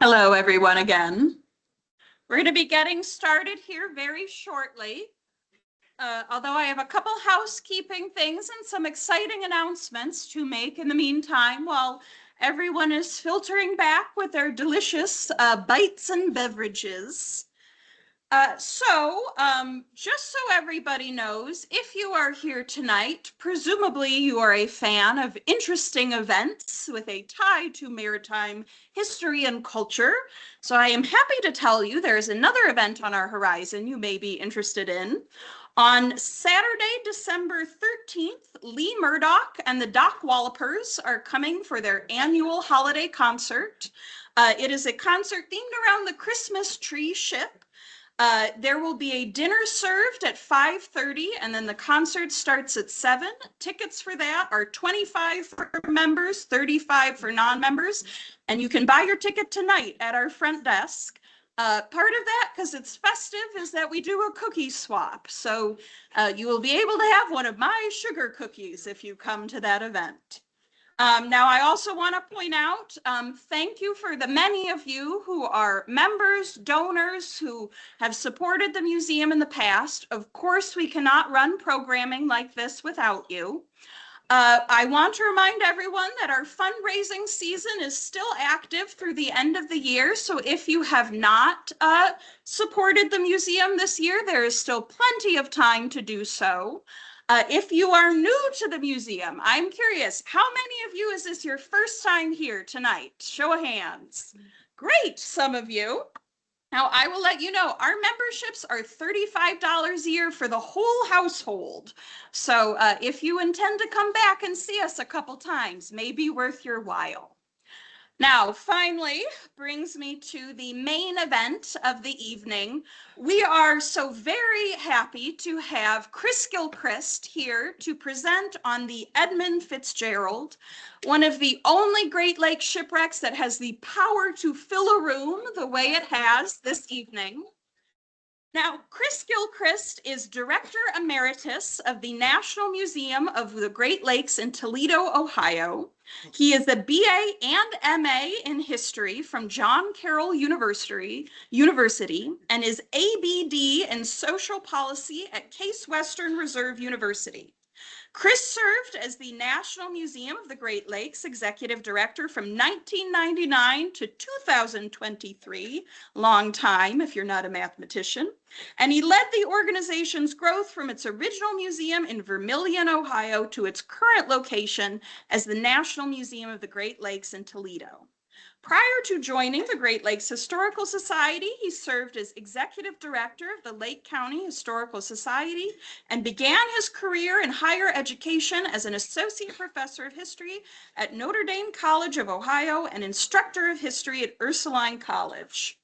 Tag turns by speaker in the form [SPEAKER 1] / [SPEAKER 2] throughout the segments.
[SPEAKER 1] Hello, everyone, again. We're going to be getting started here very shortly. Although I have a couple housekeeping things and some exciting announcements to make in the meantime while everyone is filtering back with their delicious bites and beverages. Just so everybody knows, if you are here tonight, presumably you are a fan of interesting events with a tie to maritime history and culture. So I am happy to tell you there is another event on our horizon you may be interested in. On Saturday, December 13th, Lee Murdoch and the Dock Wallopers are coming for their annual holiday concert. It is a concert themed around the Christmas tree ship. There will be a dinner served at 5:30, and then the concert starts at 7. Tickets for that are $25 for members, $35 for non-members, and you can buy your ticket tonight at our front desk. Part of that, because it's festive, is that we do a cookie swap. So you will be able to have one of my sugar cookies if you come to that event. Now, I also want to point out, thank you for the many of you who are members, donors, who have supported the museum in the past. Of course, we cannot run programming like this without you. I want to remind everyone that our fundraising season is still active through the end of the year. So if you have not supported the museum this year, there is still plenty of time to do so. If you are new to the museum, I'm curious, how many of you is this your first time here tonight? Show of hands. Great, some of you. Now, I will let you know, our memberships are $35 a year for the whole household. So if you intend to come back and see us a couple times, may be worth your while. Now, finally, brings me to the main event of the evening. We are so very happy to have Chris Gillcrist here to present on the Edmund Fitzgerald, one of the only Great Lakes shipwrecks that has the power to fill a room the way it has this evening. Now, Chris Gillcrist is Director Emeritus of the National Museum of the Great Lakes in Toledo, Ohio. He is a BA and MA in history from John Carroll University and is ABD in social policy at Case Western Reserve University. Chris served as the National Museum of the Great Lakes Executive Director from 1999 to 2023, long time if you're not a mathematician, and he led the organization's growth from its original museum in Vermilion, Ohio, to its current location as the National Museum of the Great Lakes in Toledo. Prior to joining the Great Lakes Historical Society, he served as Executive Director of the Lake County Historical Society and began his career in higher education as an Associate Professor of History at Notre College of Ohio and Instructor of History at Ursuline College.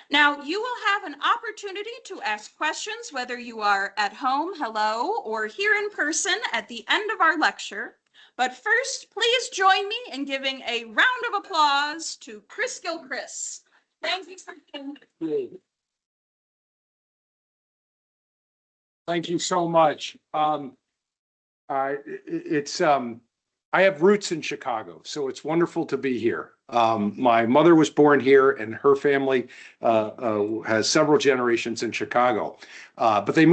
[SPEAKER 1] Now, you will have an opportunity to ask questions, whether you are at home, hello, or here in person at the end of our lecture. But first, please join me in giving a round of applause to Chris Gillcrist. Thank you for being here.
[SPEAKER 2] Thank you so much. I have roots in Chicago, so it's wonderful to be here. My mother was born here, and her family has several generations in Chicago. But she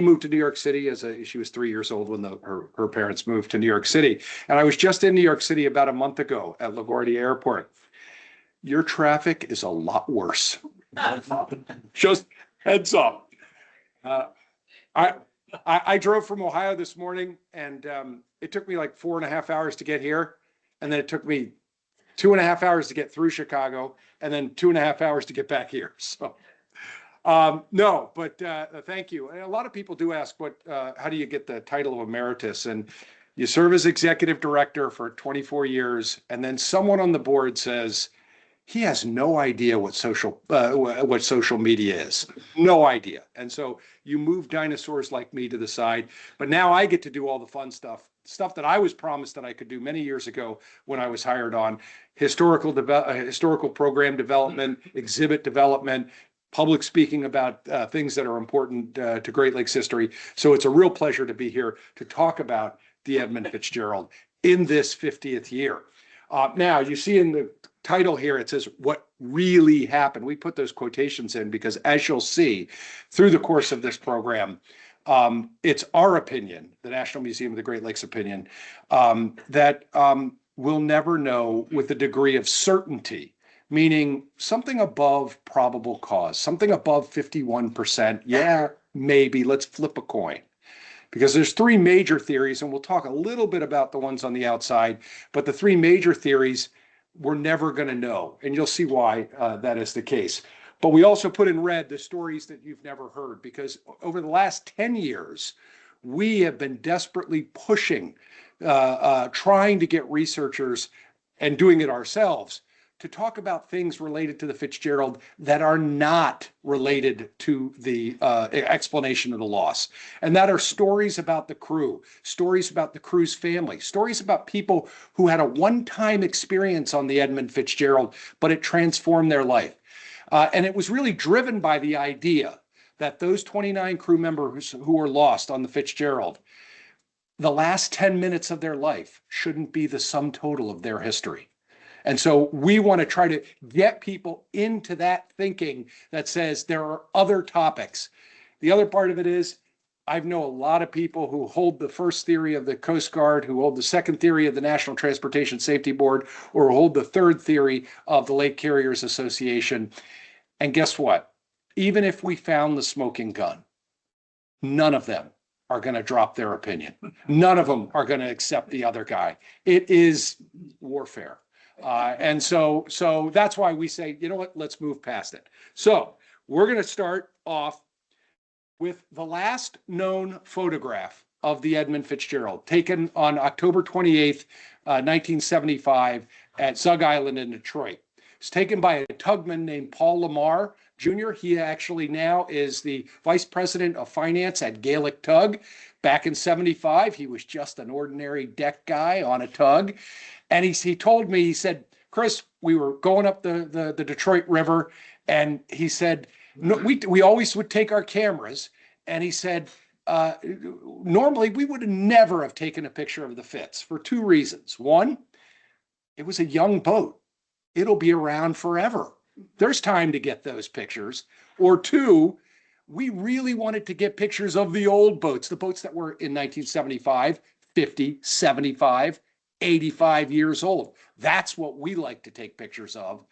[SPEAKER 2] moved to New York City she was 3 years old when her parents moved to New York City. And I was just in New York City about a month ago at LaGuardia Airport. Your traffic is a lot worse. Just heads up. I drove from Ohio this morning, and it took me like 4.5 hours to get here. And then it took me 2.5 hours to get through Chicago, and then 2.5 hours to get back here. So no, but thank you. And a lot of people do ask, how do you get the title of Emeritus? And you serve as Executive Director for 24 years, and then someone on the board says, he has no idea what social media is. No idea. And so you move dinosaurs like me to the side. But now I get to do all the fun stuff that I was promised that I could do many years ago when I was hired on: historical program development, exhibit development, public speaking about things that are important to Great Lakes history. So it's a real pleasure to be here to talk about the Edmund Fitzgerald in this 50th year. Now, you see in the title here, it says what really happened. We put those quotations in because, as you'll see through the course of this program, it's our opinion, the National Museum of the Great Lakes opinion, that we'll never know with a degree of certainty, meaning something above probable cause, something above 51%. Yeah, maybe, let's flip a coin. Because there's three major theories, and we'll talk a little bit about the ones on the outside, but the three major theories we're never going to know, and you'll see why that is the case. But we also put in red the stories that you've never heard, because over the last 10 years, we have been desperately pushing, trying to get researchers and doing it ourselves to talk about things related to the Fitzgerald that are not related to the explanation of the loss. And that are stories about the crew, stories about the crew's family, stories about people who had a one-time experience on the Edmund Fitzgerald, but it transformed their life. And it was really driven by the idea that those 29 crew members who were lost on the Fitzgerald, the last 10 minutes of their life shouldn't be the sum total of their history. And so we want to try to get people into that thinking that says there are other topics. The other part of it is, I know a lot of people who hold the first theory of the Coast Guard, who hold the second theory of the National Transportation Safety Board, or hold the third theory of the Lake Carriers Association. And guess what? Even if we found the smoking gun, none of them are going to drop their opinion. None of them are going to accept the other guy. It is warfare. And so that's why we say, you know what, let's move past it. So we're going to start off with the last known photograph of the Edmund Fitzgerald, taken on October 28th, 1975 at Zug Island in Detroit. It's taken by a tugman named Paul Lamar Jr. He actually now is the vice president of finance at Gaelic Tug. Back in 75, he was just an ordinary deck guy on a tug. And he told me, he said, Chris, we were going up the Detroit River, and he said, no, we always would take our cameras, and he said, normally we would never have taken a picture of the Fitz for two reasons. One, it was a young boat. It'll be around forever. There's time to get those pictures. Or two, we really wanted to get pictures of the old boats, the boats that were in 1975, 50, 75, 85 years old. That's what we like to take pictures of.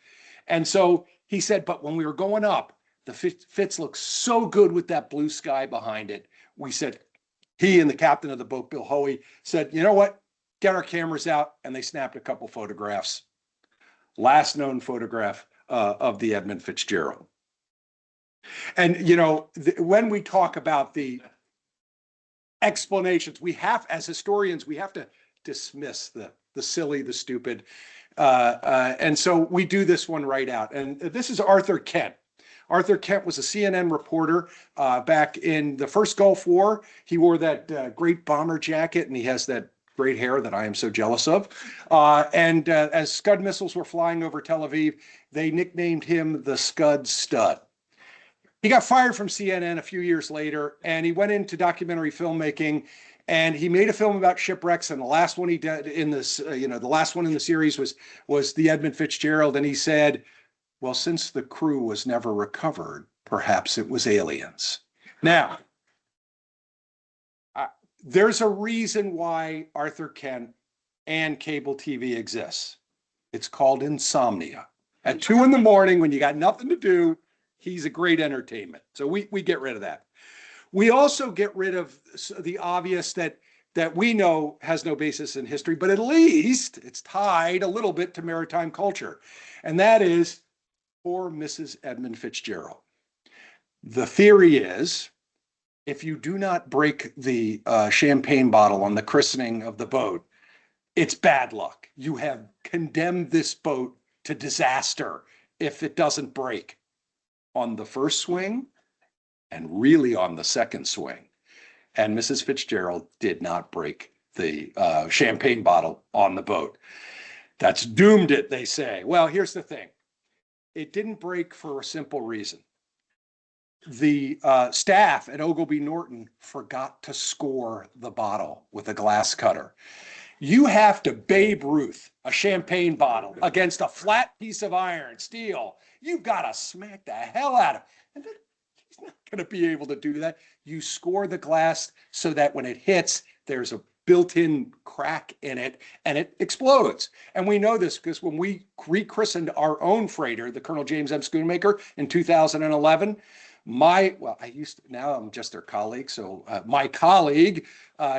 [SPEAKER 2] And so he said, but when we were going up, the Fitz looked so good with that blue sky behind it. We said, he and the captain of the boat, Bill Hoey, said, you know what, get our cameras out. And they snapped a couple photographs. Last known photograph of the Edmund Fitzgerald. And, you know, when we talk about the explanations, we have, as historians, we have to dismiss the silly, the stupid. And so we do this one right out. And this is Arthur Kent. Arthur Kent was a CNN reporter back in the first Gulf War. He wore that great bomber jacket, and he has that great hair that I am so jealous of. And as Scud missiles were flying over Tel Aviv, they nicknamed him the Scud Stud. He got fired from CNN a few years later, and he went into documentary filmmaking, and he made a film about shipwrecks. And the last one he did in this, the last one in the series was the Edmund Fitzgerald. And he said, well, since the crew was never recovered, perhaps it was aliens. Now, there's a reason why Arthur Kent and cable TV exists. It's called insomnia. At 2 a.m, when you got nothing to do, he's a great entertainment. So we get rid of that. We also get rid of the obvious that we know has no basis in history, but at least it's tied a little bit to maritime culture. And that is poor Mrs. Edmund Fitzgerald. The theory is, if you do not break the champagne bottle on the christening of the boat, it's bad luck. You have condemned this boat to disaster if it doesn't break on the first swing and really on the second swing. And Mrs. Fitzgerald did not break the champagne bottle on the boat. That's doomed it, they say. Well, here's the thing. It didn't break for a simple reason. The staff at Ogilvy Norton forgot to score the bottle with a glass cutter. You have to Babe Ruth a champagne bottle against a flat piece of iron, steel. You've got to smack the hell out of it. And then he's not going to be able to do that. You score the glass so that when it hits, there's a built-in crack in it and it explodes. And we know this because when we rechristened our own freighter, the Colonel James M. Schoonmaker in 2011, now I'm just their colleague. So my colleague,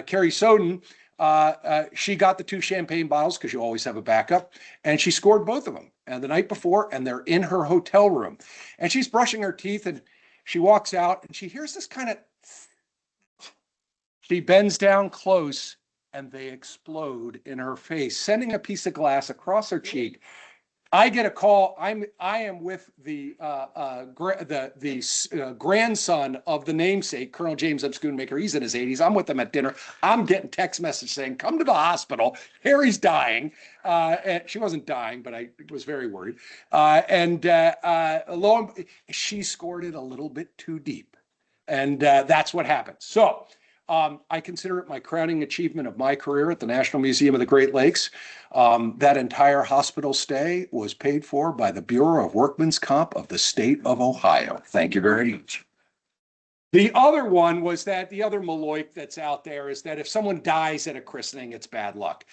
[SPEAKER 2] Carrie Soden, she got the 2 champagne bottles because you always have a backup, and she scored both of them. And the night before, and they're in her hotel room, and she's brushing her teeth, and she walks out, and she hears this kind of. She bends down close, and they explode in her face, sending a piece of glass across her cheek. I get a call. I am with the grandson of the namesake, Colonel James M. Schoonmaker. He's in his 80s. I'm with him at dinner. I'm getting text message saying, "Come to the hospital. Harry's dying." And she wasn't dying, but I was very worried. She scored it a little bit too deep, and that's what happened. So. I consider it my crowning achievement of my career at the National Museum of the Great Lakes. That entire hospital stay was paid for by the Bureau of Workmen's Comp of the state of Ohio. Thank you very much. The other one was that the other Maloik that's out there is that if someone dies at a christening, it's bad luck.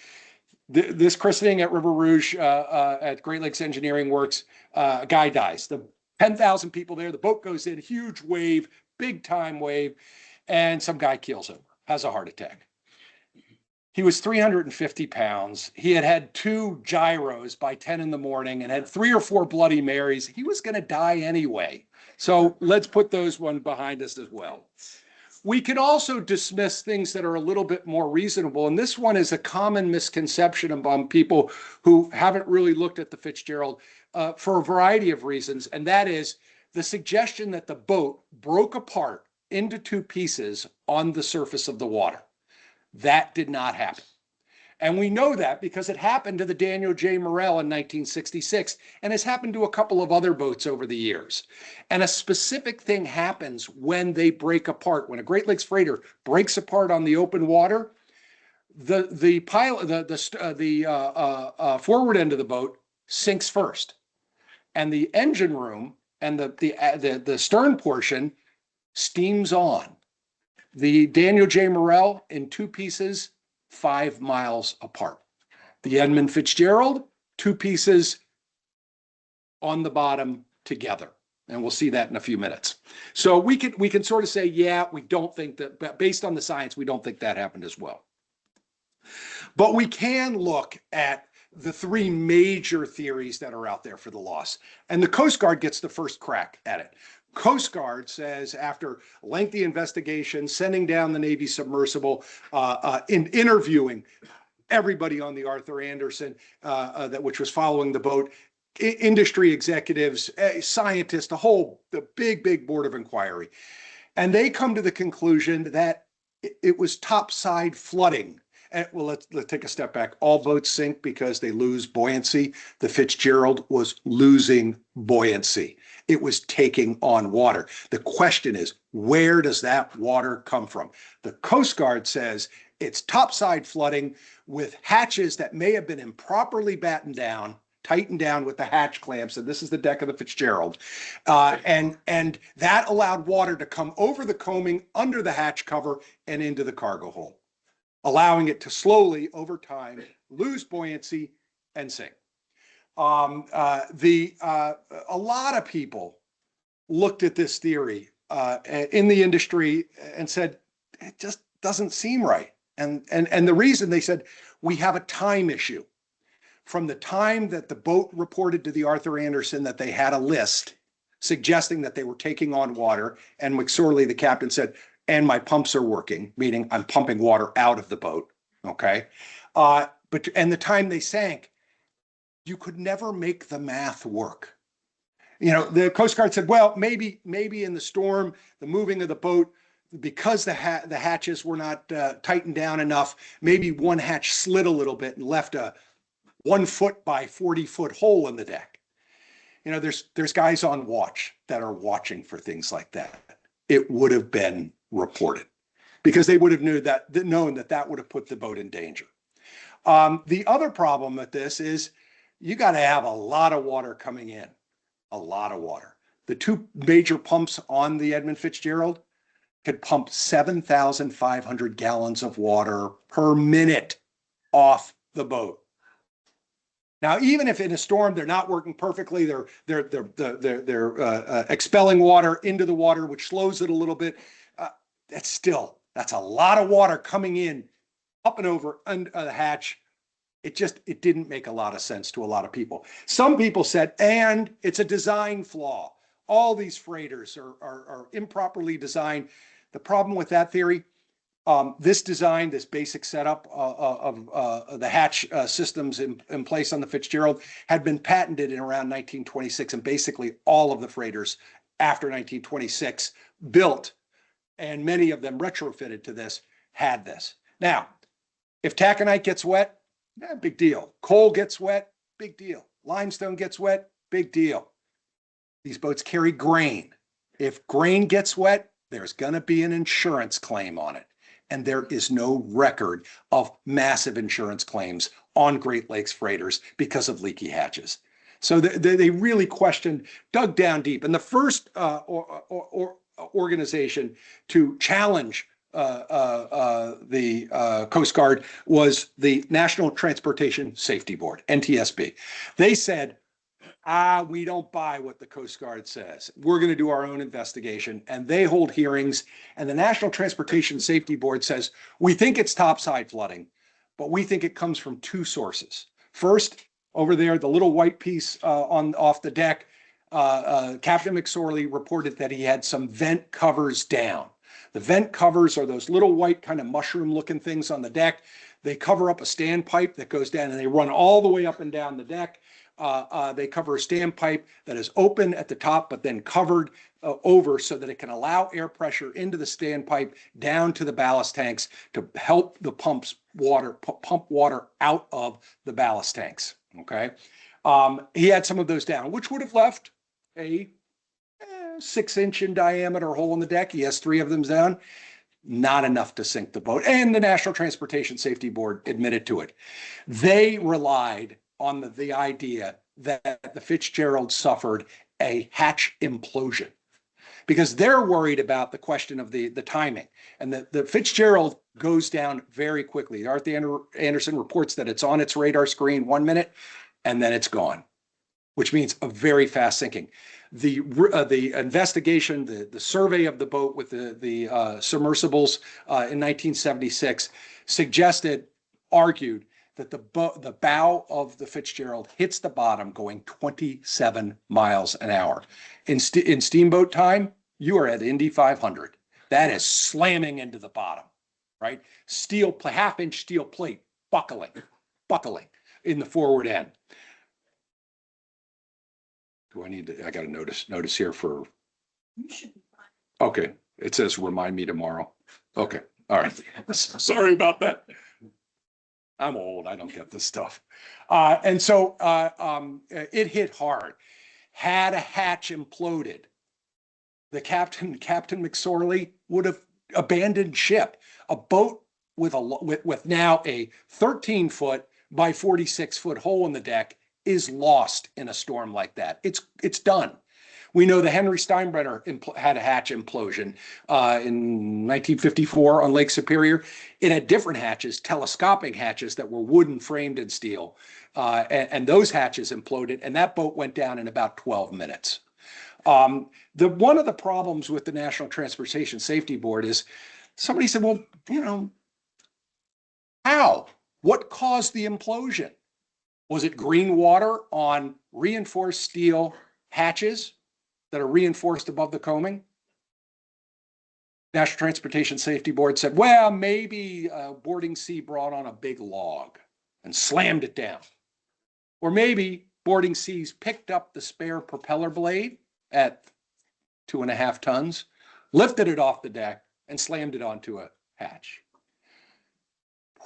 [SPEAKER 2] This christening at River Rouge at Great Lakes Engineering Works, a guy dies. The 10,000 people there, the boat goes in, huge wave, big time wave. And some guy keels over, has a heart attack. He was 350 pounds. He had had 2 gyros by 10 in the morning and had 3 or 4 Bloody Marys. He was going to die anyway. So let's put those one behind us as well. We can also dismiss things that are a little bit more reasonable. And this one is a common misconception among people who haven't really looked at the Fitzgerald for a variety of reasons. And that is the suggestion that the boat broke apart into 2 pieces on the surface of the water. That did not happen. And we know that because it happened to the Daniel J. Morrell in 1966 and has happened to a couple of other boats over the years. And a specific thing happens when they break apart. When a Great Lakes freighter breaks apart on the open water, the forward end of the boat sinks first. And the engine room and the stern portion steams on. The Daniel J. Morrell in 2 pieces, 5 miles apart. The Edmund Fitzgerald, 2 pieces on the bottom together. And we'll see that in a few minutes. So we can sort of say, yeah, we don't think that, but based on the science, we don't think that happened as well. But we can look at the 3 major theories that are out there for the loss. And the Coast Guard gets the first crack at it. Coast Guard says after lengthy investigation, sending down the Navy submersible, interviewing everybody on the Arthur Anderson, which was following the boat, industry executives, scientists, the big board of inquiry. And they come to the conclusion that it was topside flooding. And, well, let's take a step back. All boats sink because they lose buoyancy. The Fitzgerald was losing buoyancy. It was taking on water. The question is, where does that water come from? The Coast Guard says it's topside flooding with hatches that may have been improperly tightened down with the hatch clamps. And this is the deck of the Fitzgerald. And that allowed water to come over the coaming, under the hatch cover, and into the cargo hold, allowing it to slowly, over time, lose buoyancy and sink. A lot of people looked at this theory in the industry and said, it just doesn't seem right. And the reason, they said, we have a time issue. From the time that the boat reported to the Arthur Anderson that they had a list suggesting that they were taking on water, and McSorley, the captain, said, and my pumps are working, meaning I'm pumping water out of the boat, okay? And the time they sank, you could never make the math work. You know, the Coast Guard said, well, maybe in the storm, the moving of the boat, because the hatches were not tightened down enough, maybe one hatch slid a little bit and left a 1 foot by 40 foot hole in the deck. You know, there's guys on watch that are watching for things like that. It would have been reported because they would have known that would have put the boat in danger. The other problem with this is you got to have a lot of water coming in, a lot of water. The two major pumps on the Edmund Fitzgerald could pump 7,500 gallons of water per minute off the boat. Now, even if in a storm they're not working perfectly, they're expelling water into the water, which slows it a little bit. That's a lot of water coming in, up and over under the hatch. It didn't make a lot of sense to a lot of people. Some people said, and it's a design flaw. All these freighters are improperly designed. The problem with that theory, this design, this basic setup of the hatch systems in place on the Fitzgerald had been patented in around 1926, and basically all of the freighters after 1926 built, and many of them retrofitted to this, had this. Now, if taconite gets wet, big deal. Coal gets wet, big deal. Limestone gets wet, big deal. These boats carry grain. If grain gets wet, there's going to be an insurance claim on it. And there is no record of massive insurance claims on Great Lakes freighters because of leaky hatches. So they really questioned, dug down deep. And the first organization to challenge the Coast Guard was the National Transportation Safety Board, NTSB. They said, we don't buy what the Coast Guard says. We're going to do our own investigation. And they hold hearings. And the National Transportation Safety Board says, we think it's topside flooding, but we think it comes from two sources. First, over there, the little white piece off the deck, Captain McSorley reported that he had some vent covers down. The vent covers are those little white kind of mushroom looking things on the deck. They cover up a standpipe that goes down and they run all the way up and down the deck. They cover a standpipe that is open at the top, but then covered over so that it can allow air pressure into the standpipe down to the ballast tanks to help the pump water out of the ballast tanks. Okay. He had some of those down, which would have left a 6-inch in diameter hole in the deck. He has 3 of them down. Not enough to sink the boat. And the National Transportation Safety Board admitted to it. They relied on the idea that the Fitzgerald suffered a hatch implosion because they're worried about the question of the timing. And the Fitzgerald goes down very quickly. Arthur Anderson reports that it's on its radar screen 1 minute and then it's gone, which means a very fast sinking. The investigation, the survey of the boat with the submersibles in 1976 argued that the bow of the Fitzgerald hits the bottom going 27 miles an hour. In steamboat time, you are at Indy 500. That is slamming into the bottom, right? Steel, half-inch steel plate buckling in the forward end. Do I need to, I got a notice here for, okay. It says remind me tomorrow. Okay. All right. Sorry about that. I'm old. I don't get this stuff. And so it hit hard. Had a hatch imploded, the Captain McSorley would have abandoned ship. A boat with now a 13-foot by 46-foot hole in the deck is lost in a storm like that. It's done. We know the Henry Steinbrenner had a hatch implosion in 1954 on Lake Superior. It had different hatches, telescopic hatches that were wooden framed in steel. And those hatches imploded and that boat went down in about 12 minutes. One of the problems with the National Transportation Safety Board is somebody said, well, how? What caused the implosion? Was it green water on reinforced steel hatches that are reinforced above the coaming? National Transportation Safety Board said, well, maybe a boarding sea brought on a big log and slammed it down. Or maybe boarding seas picked up the spare propeller blade at 2.5 tons, lifted it off the deck and slammed it onto a hatch.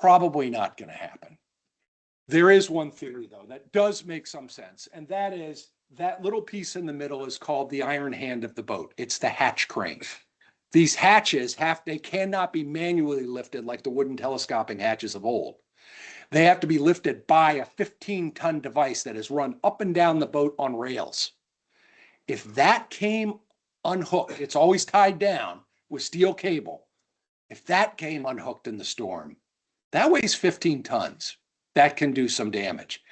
[SPEAKER 2] Probably not going to happen. There is one theory, though, that does make some sense, and that is that little piece in the middle is called the iron hand of the boat. It's the hatch crane. These hatches they cannot be manually lifted like the wooden telescoping hatches of old. They have to be lifted by a 15-ton device that is run up and down the boat on rails. If that came unhooked, it's always tied down with steel cable. If that came unhooked in the storm, that weighs 15 tons. That can do some damage.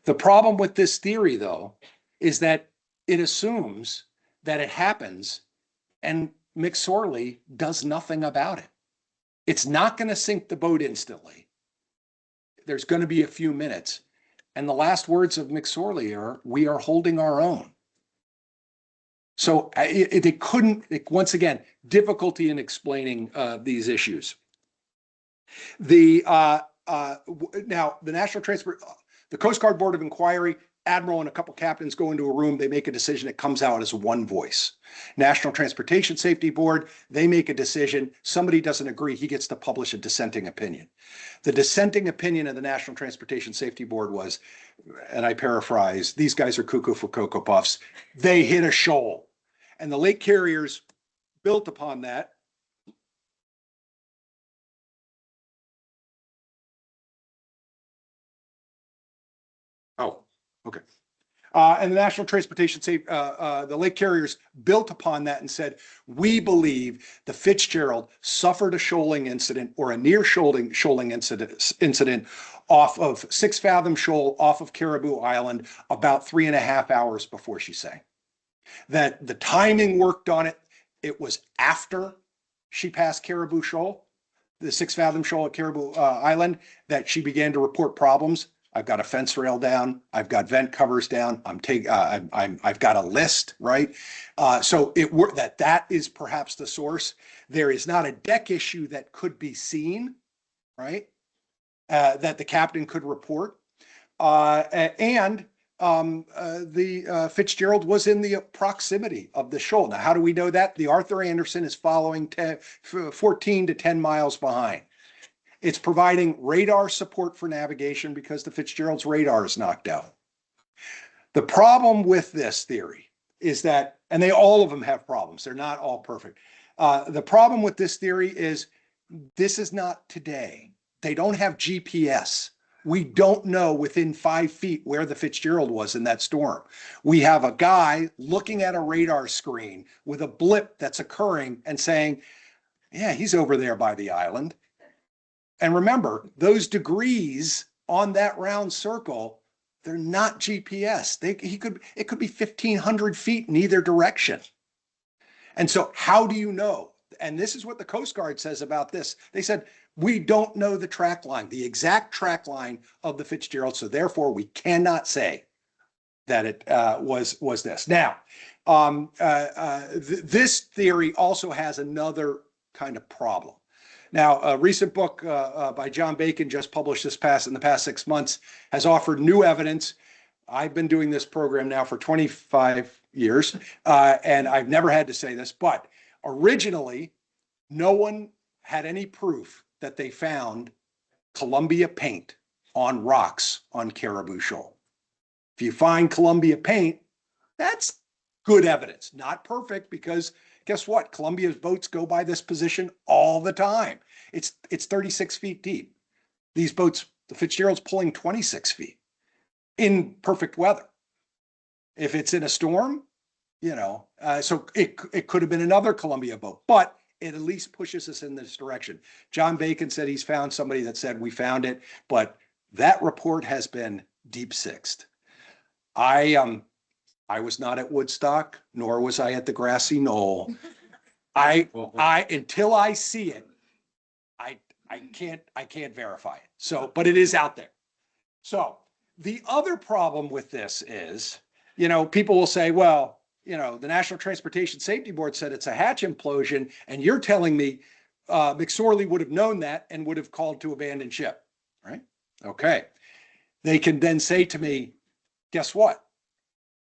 [SPEAKER 2] The problem with this theory, though, is that it assumes that it happens and McSorley does nothing about it. It's not going to sink the boat instantly. There's going to be a few minutes. And the last words of McSorley are, "We are holding our own." So it couldn't, once again, difficulty in explaining these issues. Now the the Coast Guard Board of Inquiry, Admiral and a couple captains go into a room, they make a decision, it comes out as one voice. National Transportation Safety Board, they make a decision, somebody doesn't agree, he gets to publish a dissenting opinion. The dissenting opinion of the National Transportation Safety Board was, and I paraphrase, "These guys are cuckoo for Cocoa Puffs. They hit a shoal." And the lake carriers built upon that. Oh, okay. And the National Transportation Safety, the lake carriers built upon that and said, "We believe the Fitzgerald suffered a shoaling incident or a near shoaling incident off of 6 Fathom Shoal off of Caribou Island about 3.5 hours before she sank. That the timing worked on it. It was after she passed Caribou Shoal, the 6 Fathom Shoal at Caribou Island, that she began to report problems. I've got a fence rail down. I've got vent covers down. I've got a list, right? So that is perhaps the source. There is not a deck issue that could be seen, right? That the captain could report. The Fitzgerald was in the proximity of the shoal. Now, how do we know that? The Arthur Anderson is following 14 to 10 miles behind. It's providing radar support for navigation because the Fitzgerald's radar is knocked out. The problem with this theory is that, and all of them have problems, they're not all perfect. The problem with this theory is this is not today. They don't have GPS. We don't know within 5 feet where the Fitzgerald was in that storm. We have a guy looking at a radar screen with a blip that's occurring and saying, "Yeah, he's over there by the island." And remember, those degrees on that round circle, they're not GPS. It could be 1,500 feet in either direction. And so how do you know? And this is what the Coast Guard says about this. They said, "We don't know the track line, the exact track line of the Fitzgerald, so therefore we cannot say that it was this." Now, this theory also has another kind of problem. Now, a recent book by John Bacon, just published in the past 6 months, has offered new evidence. I've been doing this program now for 25 years, and I've never had to say this, but originally, no one had any proof that they found Columbia paint on rocks on Caribou Shoal. If you find Columbia paint, that's good evidence. Not perfect, because guess what? Columbia's boats go by this position all the time. It's 36 feet deep. These boats, the Fitzgerald's pulling 26 feet in perfect weather. If it's in a storm, so it could have been another Columbia boat, but it at least pushes us in this direction. John Bacon said he's found somebody that said we found it, but that report has been deep sixed. I was not at Woodstock, nor was I at the grassy knoll. Until I see it, I can't verify it. So, but it is out there. So the other problem with this is, people will say, well, the National Transportation Safety Board said it's a hatch implosion, and you're telling me McSorley would have known that and would have called to abandon ship, right? Okay. They can then say to me, guess what?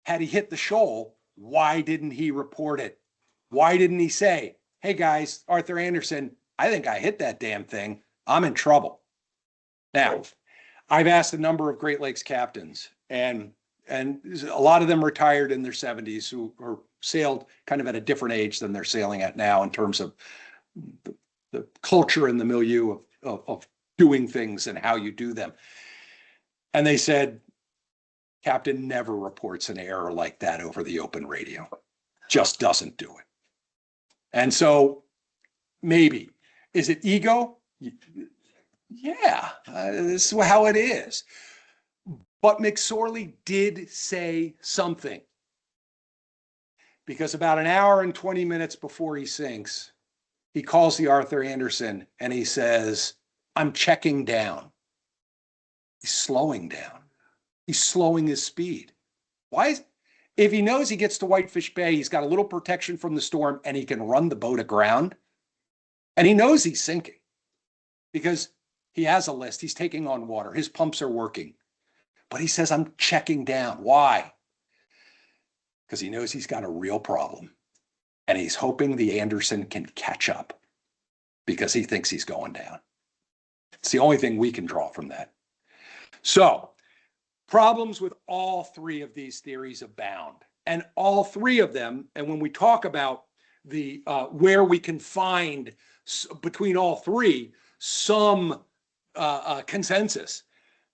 [SPEAKER 2] Had he hit the shoal, why didn't he report it? Why didn't he say, "Hey guys, Arthur Anderson, I think I hit that damn thing. I'm in trouble"? Now, I've asked a number of Great Lakes captains, and a lot of them retired in their 70s who sailed kind of at a different age than they're sailing at now in terms of the culture and the milieu of doing things and how you do them. And they said, Captain never reports an error like that over the open radio. Just doesn't do it. And so maybe, is it ego? Yeah, this is how it is. But McSorley did say something, because about an hour and 20 minutes before he sinks, he calls the Arthur Anderson and he says, I'm checking down. He's slowing down. He's slowing his speed. Why? If he knows he gets to Whitefish Bay, he's got a little protection from the storm and he can run the boat aground. And he knows he's sinking because he has a list. He's taking on water. His pumps are working. But he says, I'm checking down. Why? Because he knows he's got a real problem. And he's hoping the Anderson can catch up because he thinks he's going down. It's the only thing we can draw from that. So, problems with all three of these theories abound. And all three of them, and when we talk about the where we can find between all three some consensus,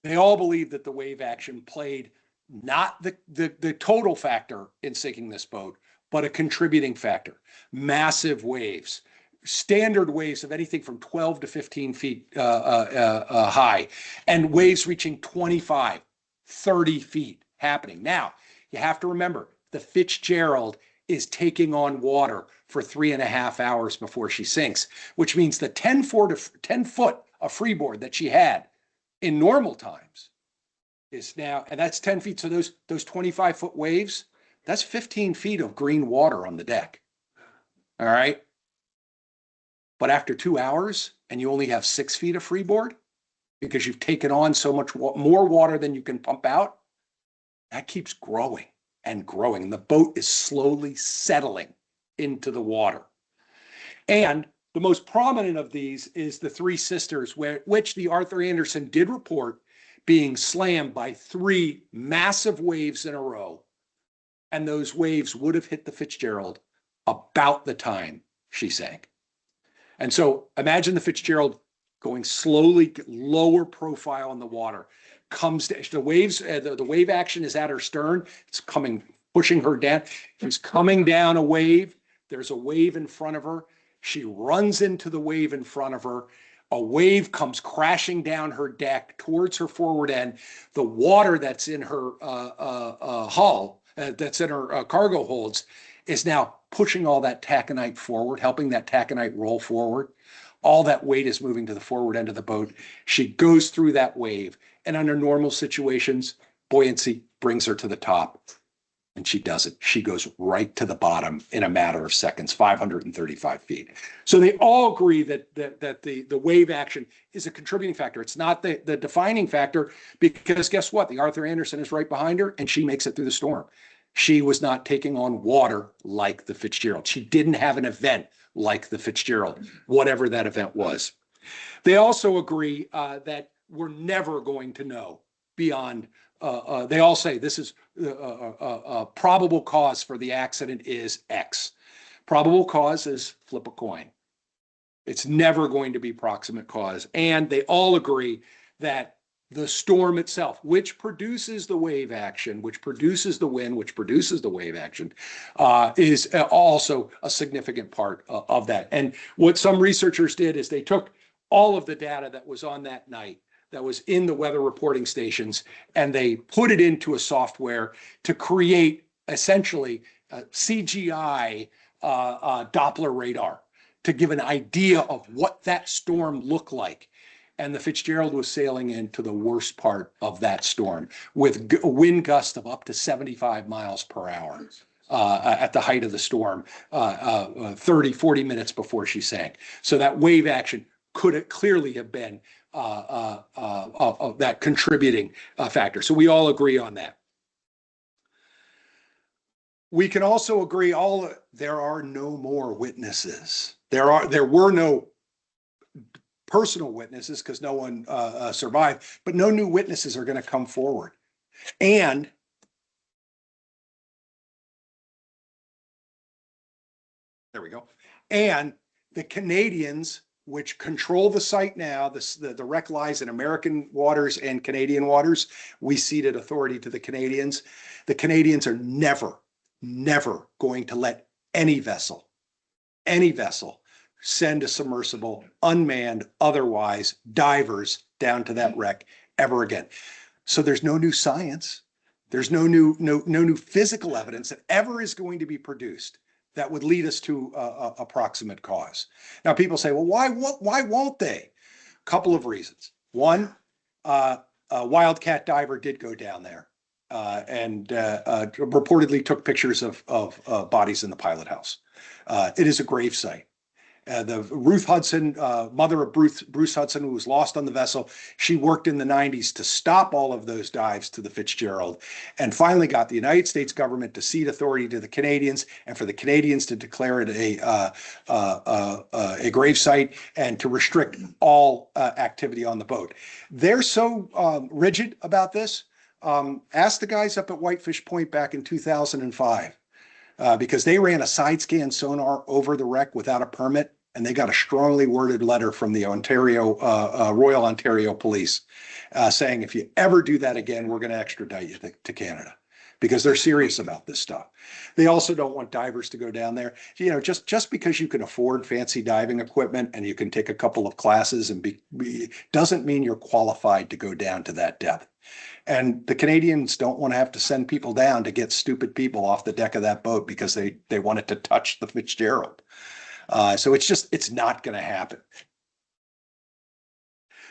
[SPEAKER 2] they all believe that the wave action played not the total factor in sinking this boat, but a contributing factor. Massive waves, standard waves of anything from 12 to 15 feet high, and waves reaching 25, 30 feet happening. Now, you have to remember, the Fitzgerald is taking on water for 3.5 hours before she sinks, which means the 10 foot of freeboard that she had in normal times is now, and that's 10 feet. So those 25-foot waves, that's 15 feet of green water on the deck. All right. But after 2 hours and you only have 6 feet of freeboard because you've taken on so much more water than you can pump out, that keeps growing and growing. And the boat is slowly settling into the water. And the most prominent of these is the Three Sisters, which the Arthur Anderson did report being slammed by 3 massive waves in a row. And those waves would have hit the Fitzgerald about the time she sank. And so imagine the Fitzgerald going slowly, lower profile in the water, comes to, the waves, the wave action is at her stern. It's coming, pushing her down. She's coming down a wave. There's a wave in front of her. She runs into the wave in front of her. A wave comes crashing down her deck towards her forward end. The water that's in her hull, that's in her cargo holds, is now pushing all that taconite forward, helping that taconite roll forward. All that weight is moving to the forward end of the boat. She goes through that wave, and under normal situations, buoyancy brings her to the top. And she doesn't. She goes right to the bottom in a matter of seconds, 535 feet. So they all agree that the wave action is a contributing factor. It's not the defining factor, because guess what? The Arthur Anderson is right behind her, and she makes it through the storm. She was not taking on water like the Fitzgerald. She didn't have an event like the Fitzgerald, whatever that event was. They also agree that we're never going to know beyond, they all say this is probable cause for the accident is X. Probable cause is flip a coin. It's never going to be proximate cause. And they all agree that the storm itself, which produces the wave action, which produces the wind, which produces the wave action, is also a significant part of that. And what some researchers did is they took all of the data that was on that night, that was in the weather reporting stations, and they put it into a software to create essentially a CGI Doppler radar to give an idea of what that storm looked like. And the Fitzgerald was sailing into the worst part of that storm with a wind gust of up to 75 miles per hour at the height of the storm, 30, 40 minutes before she sank. So that wave action could clearly have been of that contributing factor. So we all agree on that. We can also agree there are no more witnesses. There were no personal witnesses because no one survived, but no new witnesses are going to come forward. And there we go. And the Canadians which control the site now. The wreck lies in American waters and Canadian waters. We ceded authority to the Canadians. The Canadians are never, never going to let any vessel send a submersible, unmanned, otherwise, divers down to that wreck ever again. So there's no new science. There's no new physical evidence that ever is going to be produced that would lead us to a proximate cause. Now, people say, well, why won't they? A couple of reasons. One, a wildcat diver did go down there and reportedly took pictures of bodies in the pilot house. It is a grave site. The Ruth Hudson, mother of Bruce Hudson, who was lost on the vessel, she worked in the 90s to stop all of those dives to the Fitzgerald, and finally got the United States government to cede authority to the Canadians, and for the Canadians to declare it a grave site and to restrict all activity on the boat. They're so rigid about this. Ask the guys up at Whitefish Point back in 2005. Because they ran a side scan sonar over the wreck without a permit, and they got a strongly worded letter from the Royal Ontario Police saying, if you ever do that again, we're going to extradite you to Canada, because they're serious about this stuff. They also don't want divers to go down there. You know, just because you can afford fancy diving equipment and you can take a couple of classes and doesn't mean you're qualified to go down to that depth. And the Canadians don't want to have to send people down to get stupid people off the deck of that boat because they wanted to touch the Fitzgerald. So it's not going to happen.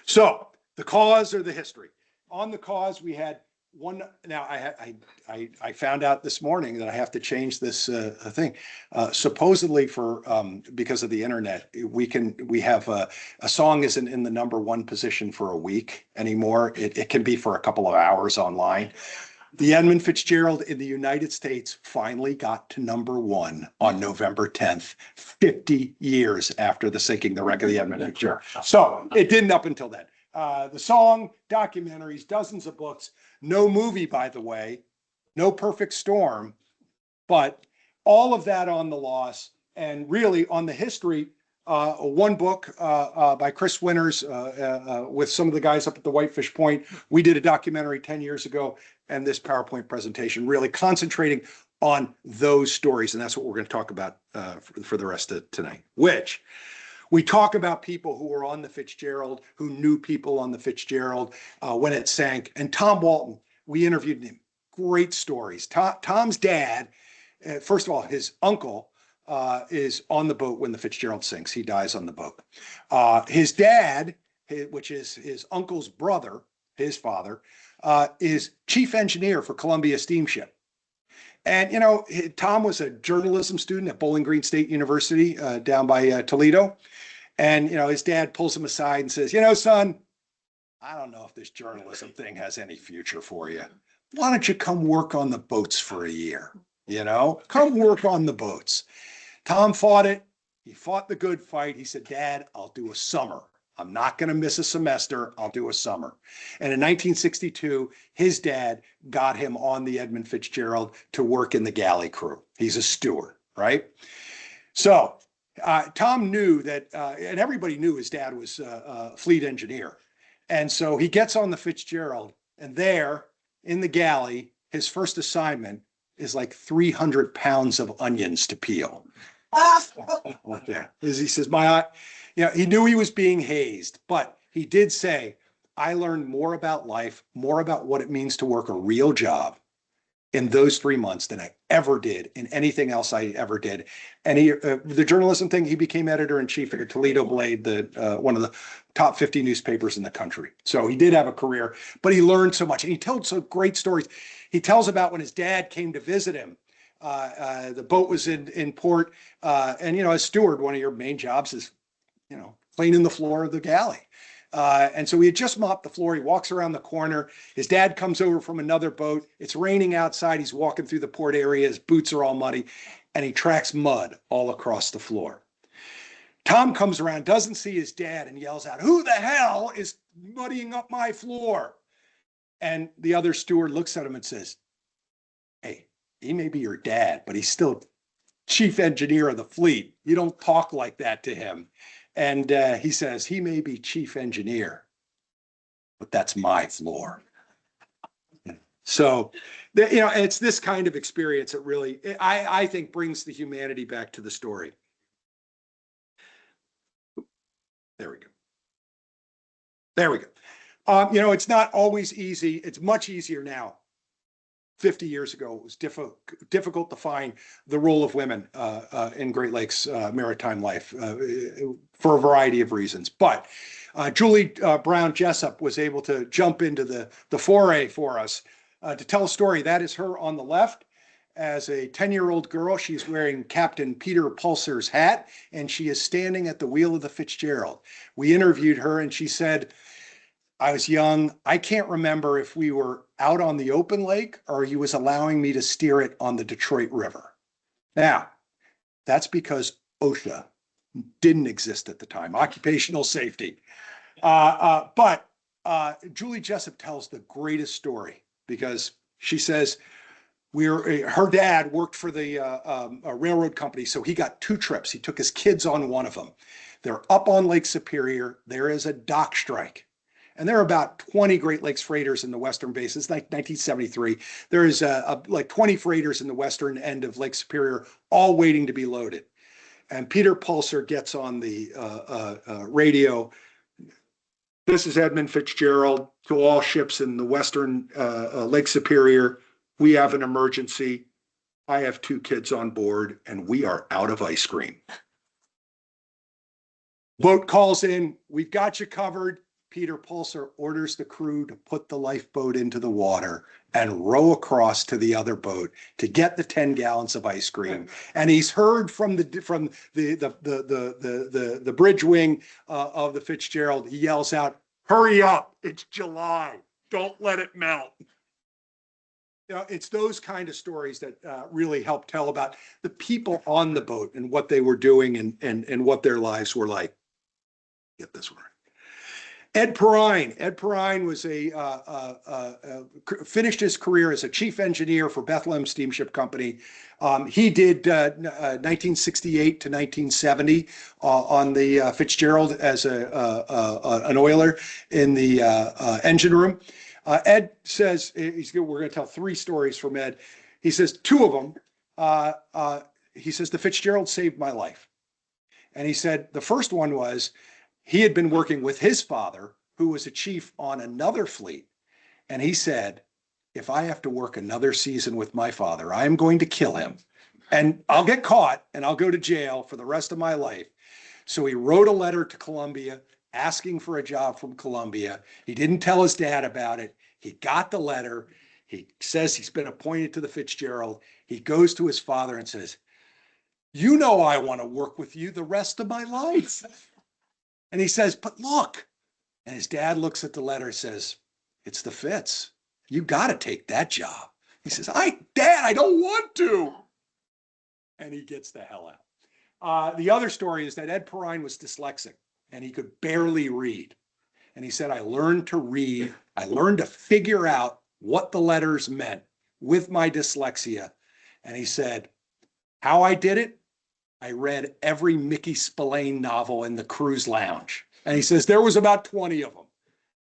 [SPEAKER 2] So the cause or the history. On the cause, we had one. Now I found out this morning that I have to change this thing. Supposedly because of the internet, we have a song isn't in the #1 position for a week anymore. It can be for a couple of hours online. The Edmund Fitzgerald in the United States finally got to #1 on November 10th, 50 years after the sinking, the wreck of the Edmund Fitzgerald. So it didn't up until then. The song, documentaries, dozens of books, no movie, by the way, no Perfect Storm, but all of that on the loss, and really on the history. One book by Chris Winters with some of the guys up at the Whitefish Point. We did a documentary 10 years ago, and this PowerPoint presentation really concentrating on those stories, and that's what we're going to talk about for the rest of tonight, which we talk about people who were on the Fitzgerald, who knew people on the Fitzgerald when it sank. And Tom Walton, we interviewed him. Great stories. Tom's dad, first of all, his uncle is on the boat when the Fitzgerald sinks. He dies on the boat. His dad, which is his uncle's brother, his father, is chief engineer for Columbia Steamship. And, you know, Tom was a journalism student at Bowling Green State University down by Toledo. And, you know, his dad pulls him aside and says, you know, son, I don't know if this journalism thing has any future for you. Why don't you come work on the boats for a year? You know, come work on the boats. Tom fought it. He fought the good fight. He said, Dad, I'll do a summer. I'm not going to miss a semester. I'll do a summer. And in 1962, his dad got him on the Edmund Fitzgerald to work in the galley crew. He's a steward, right? So Tom knew that, and everybody knew his dad was a fleet engineer. And so he gets on the Fitzgerald, and there in the galley, his first assignment is like 300 pounds of onions to peel. He says, he knew he was being hazed, but he did say, I learned more about life, more about what it means to work a real job in those 3 months than I ever did in anything else I ever did. And the journalism thing, he became editor-in-chief at the Toledo Blade, one of the top 50 newspapers in the country. So he did have a career, but he learned so much. And he told some great stories. He tells about when his dad came to visit him. The boat was in port. And, you know, as steward, one of your main jobs is, you know, cleaning the floor of the galley. And so he had just mopped the floor. He walks around the corner. His dad comes over from another boat. It's raining outside. He's walking through the port area. His boots are all muddy, and he tracks mud all across the floor. Tom comes around, doesn't see his dad, and yells out, "Who the hell is muddying up my floor?" And the other steward looks at him and says, "Hey, he may be your dad, but he's still chief engineer of the fleet. You don't talk like that to him." And he says, he may be chief engineer, but that's my floor. So, it's this kind of experience that really, I think, brings the humanity back to the story. There we go. There we go. It's not always easy. It's much easier now. 50 years ago, it was difficult to find the role of women in Great Lakes maritime life for a variety of reasons. But Julie Brown Jessup was able to jump into the foray for us to tell a story. That is her on the left. As a 10-year-old girl, she's wearing Captain Peter Pulser's hat, and she is standing at the wheel of the Fitzgerald. We interviewed her, and she said, I was young. I can't remember if we were out on the open lake or he was allowing me to steer it on the Detroit River. Now, that's because OSHA didn't exist at the time, occupational safety. But Julie Jessup tells the greatest story because she says her dad worked for the railroad company, so he got 2 trips. He took his kids on one of them. They're up on Lake Superior. There is a dock strike. And there are about 20 Great Lakes freighters in the western base. It's like 1973. There is like 20 freighters in the western end of Lake Superior, all waiting to be loaded. And Peter Pulser gets on the radio. This is Edmund Fitzgerald to all ships in the western Lake Superior. We have an emergency. I have 2 kids on board, and we are out of ice cream. Boat calls in. We've got you covered. Peter Pulser orders the crew to put the lifeboat into the water and row across to the other boat to get the 10 gallons of ice cream. And he's heard from the bridge wing of the Fitzgerald. He yells out, "Hurry up! It's July. Don't let it melt." It's those kind of stories that really help tell about the people on the boat and what they were doing and what their lives were like. Get this one. Ed Perrine. Ed Perrine was finished his career as a chief engineer for Bethlehem Steamship Company. He did 1968 to 1970 on the Fitzgerald as an oiler in the engine room. Ed says, we're going to tell 3 stories from Ed. He says 2 of them, he says, the Fitzgerald saved my life. And he said the first one was, he had been working with his father, who was a chief on another fleet. And he said, if I have to work another season with my father, I am going to kill him. And I'll get caught and I'll go to jail for the rest of my life. So he wrote a letter to Columbia asking for a job from Columbia. He didn't tell his dad about it. He got the letter. He says he's been appointed to the Fitzgerald. He goes to his father and says, "You know I want to work with you the rest of my life." And he says, "But look." And his dad looks at the letter and says, "It's the Fitz. You got to take that job." He says, "Dad, I don't want to." And he gets the hell out. The other story is that Ed Perrine was dyslexic and he could barely read. And he said, I learned to read. I learned to figure out what the letters meant with my dyslexia. And he said, how I did it? I read every Mickey Spillane novel in the cruise lounge. And he says, there was about 20 of them.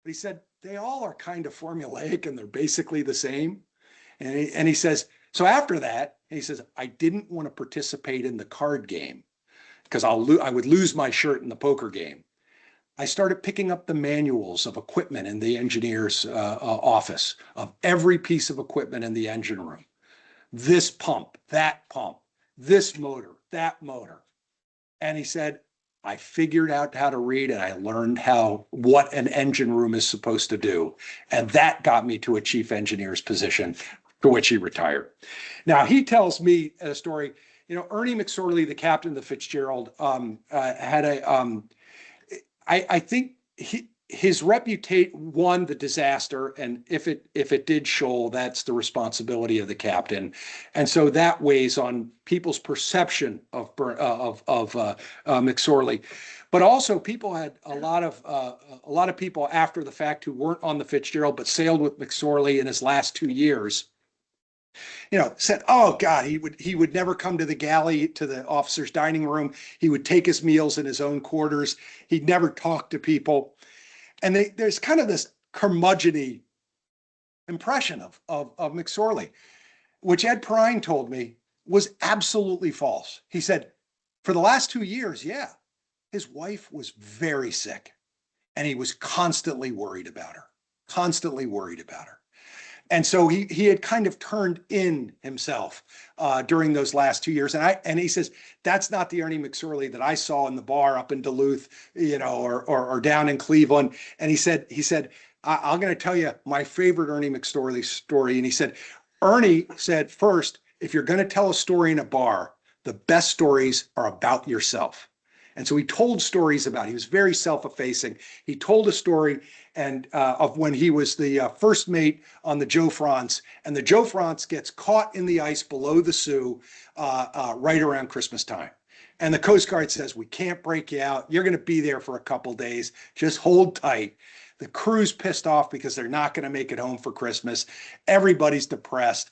[SPEAKER 2] But he said, they all are kind of formulaic and they're basically the same. And he says, so after that, he says, I didn't want to participate in the card game because I would lose my shirt in the poker game. I started picking up the manuals of equipment in the engineer's office, of every piece of equipment in the engine room. This pump, this motor, that motor. And he said, I figured out how to read and I learned what an engine room is supposed to do. And that got me to a chief engineer's position, for which he retired. Now, he tells me a story, Ernie McSorley, the captain of the Fitzgerald, had I think his reputation won the disaster, and if it did shoal, that's the responsibility of the captain, and so that weighs on people's perception of McSorley. But also, people had a lot of people after the fact who weren't on the Fitzgerald but sailed with McSorley in his last 2 years, Said, oh God, he would never come to the galley, to the officer's dining room. He would take his meals in his own quarters. He'd never talk to people. And there's kind of this curmudgeon-y impression of McSorley, which Ed Perrine told me was absolutely false. He said, for the last 2 years, yeah, his wife was very sick and he was constantly worried about her, constantly worried about her. And so he had kind of turned in himself during those last 2 years. And he says, that's not the Ernie McSorley that I saw in the bar up in Duluth, or down in Cleveland. And he said, I'm going to tell you my favorite Ernie McSorley story. And he said, Ernie said, first, if you're going to tell a story in a bar, the best stories are about yourself. And so he told stories about, he was very self-effacing. He told a story of when he was the first mate on the Joe France, and the Joe France gets caught in the ice below the Sioux right around Christmas time. And the Coast Guard says, we can't break you out. You're going to be there for a couple days. Just hold tight. The crew's pissed off because they're not going to make it home for Christmas. Everybody's depressed.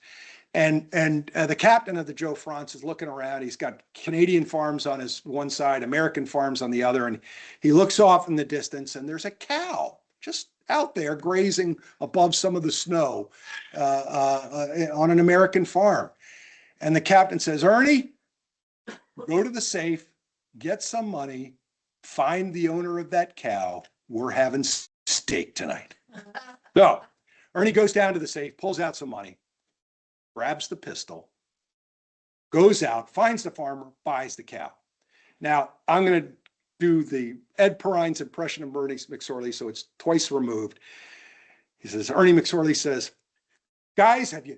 [SPEAKER 2] And the captain of the Joe France is looking around. He's got Canadian farms on his one side, American farms on the other. And he looks off in the distance and there's a cow just out there grazing above some of the snow on an American farm. And the captain says, Ernie, go to the safe, get some money, find the owner of that cow. We're having steak tonight. So Ernie goes down to the safe, pulls out some money, grabs the pistol, goes out, finds the farmer, buys the cow. Now, I'm going to do the Ed Perrine's impression of Ernie McSorley, so it's twice removed. He says, Ernie McSorley says, guys, have you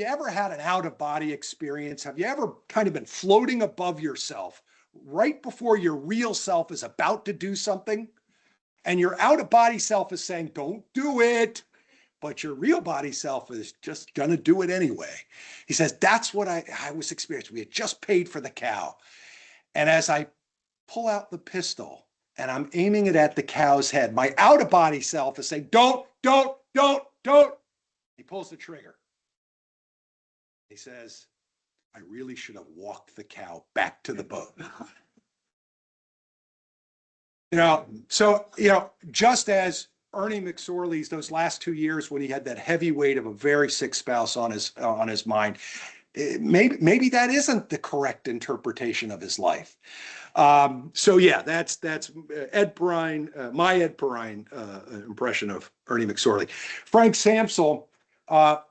[SPEAKER 2] ever had an out-of-body experience? Have you ever kind of been floating above yourself right before your real self is about to do something? And your out-of-body self is saying, don't do it. But your real body self is just going to do it anyway. He says, that's what I was experiencing. We had just paid for the cow. And as I pull out the pistol and I'm aiming it at the cow's head, my out-of-body self is saying, don't. He pulls the trigger. He says, I really should have walked the cow back to the boat. Just as Ernie McSorley's those last 2 years when he had that heavy weight of a very sick spouse on his mind, maybe that isn't the correct interpretation of his life. That's Ed Perrine, my Ed Perrine impression of Ernie McSorley. Frank Samsel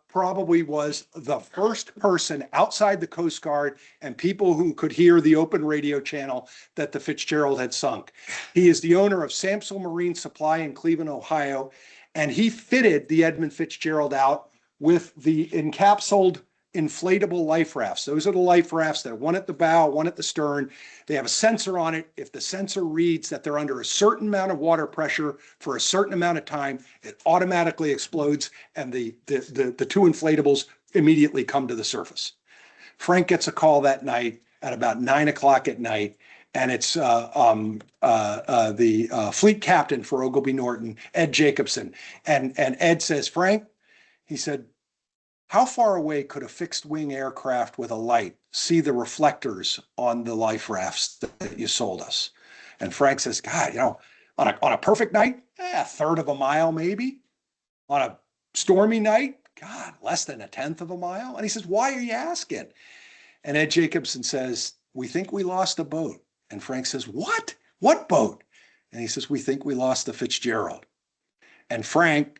[SPEAKER 2] probably was the first person outside the Coast Guard and people who could hear the open radio channel that the Fitzgerald had sunk. He is the owner of Samsel Marine Supply in Cleveland, Ohio, and he fitted the Edmund Fitzgerald out with the encapsulated inflatable life rafts. Those are the life rafts that are one at the bow, one at the stern. They have a sensor on it. If the sensor reads that they're under a certain amount of water pressure for a certain amount of time, it automatically explodes and the two inflatables immediately come to the surface. Frank gets a call that night at about 9 o'clock at night, and it's the fleet captain for Ogilvie Norton, Ed Jacobson. And Ed says, Frank, he said, how far away could a fixed wing aircraft with a light see the reflectors on the life rafts that you sold us? And Frank says, God, on a perfect night, a third of a mile maybe. On a stormy night, God, less than a tenth of a mile. And he says, why are you asking? And Ed Jacobson says, we think we lost a boat. And Frank says, what? What boat? And he says, we think we lost the Fitzgerald. And Frank,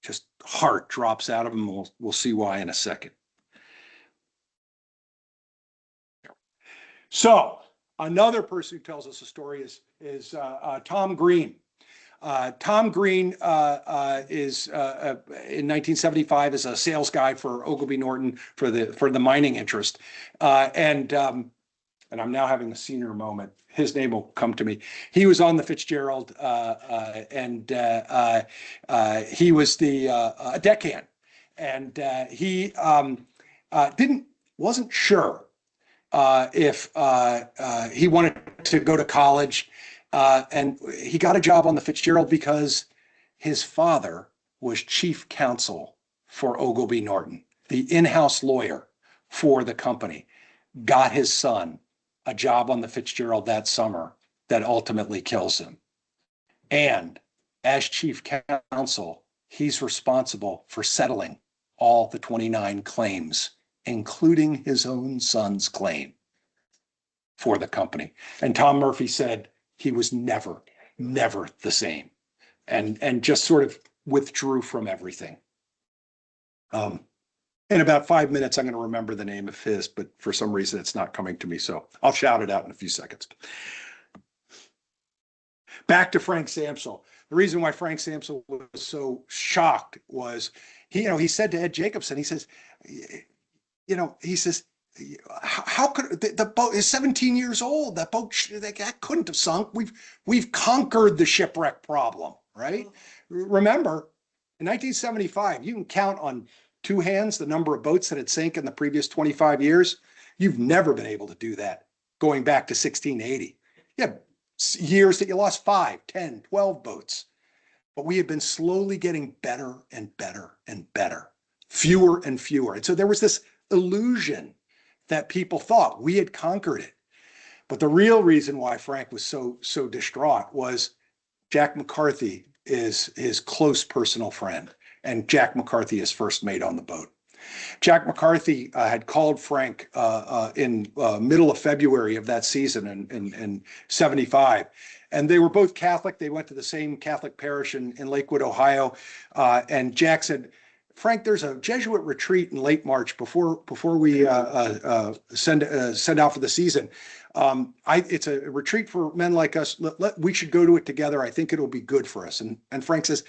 [SPEAKER 2] just heart drops out of him. We'll see why in a second. So another person who tells us a story is Tom Green. Tom Green is in 1975 as a sales guy for Ogilvie Norton for the mining interest, and I'm now having a senior moment. His name will come to me. He was on the Fitzgerald, and he was the deckhand, and he wasn't sure if he wanted to go to college, and he got a job on the Fitzgerald because his father was chief counsel for Ogilvie Norton. the in-house lawyer for the company, got his son a job on the Fitzgerald that summer that ultimately kills him. And as chief counsel, he's responsible for settling all the 29 claims, including his own son's claim for the company. And Tom Murphy said he was never the same, and just sort of withdrew from everything. In about 5 minutes, I'm going to remember the name of his, but for some reason it's not coming to me. So I'll shout it out in a few seconds. Back to Frank Samsel. The reason why Frank Samsel was so shocked was he said to Ed Jacobson, he says, how could the boat is 17 years old? That boat that couldn't have sunk. We've conquered the shipwreck problem, right? Remember, in 1975, you can count on two hands the number of boats that had sank in the previous 25 years. You've never been able to do that going back to 1680. You have years that you lost 5, 10, 12 boats. But we had been slowly getting better and better and better, fewer and fewer. And so there was this illusion that people thought we had conquered it. But the real reason why Frank was so distraught was Jack McCarthy is his close personal friend, and Jack McCarthy is first mate on the boat. Jack McCarthy had called Frank in middle of February of that season in 75. And they were both Catholic. They went to the same Catholic parish in Lakewood, Ohio. And Jack said, Frank, there's a Jesuit retreat in late March before we send out for the season. It's a retreat for men like us. We should go to it together. I think it'll be good for us. And Frank says,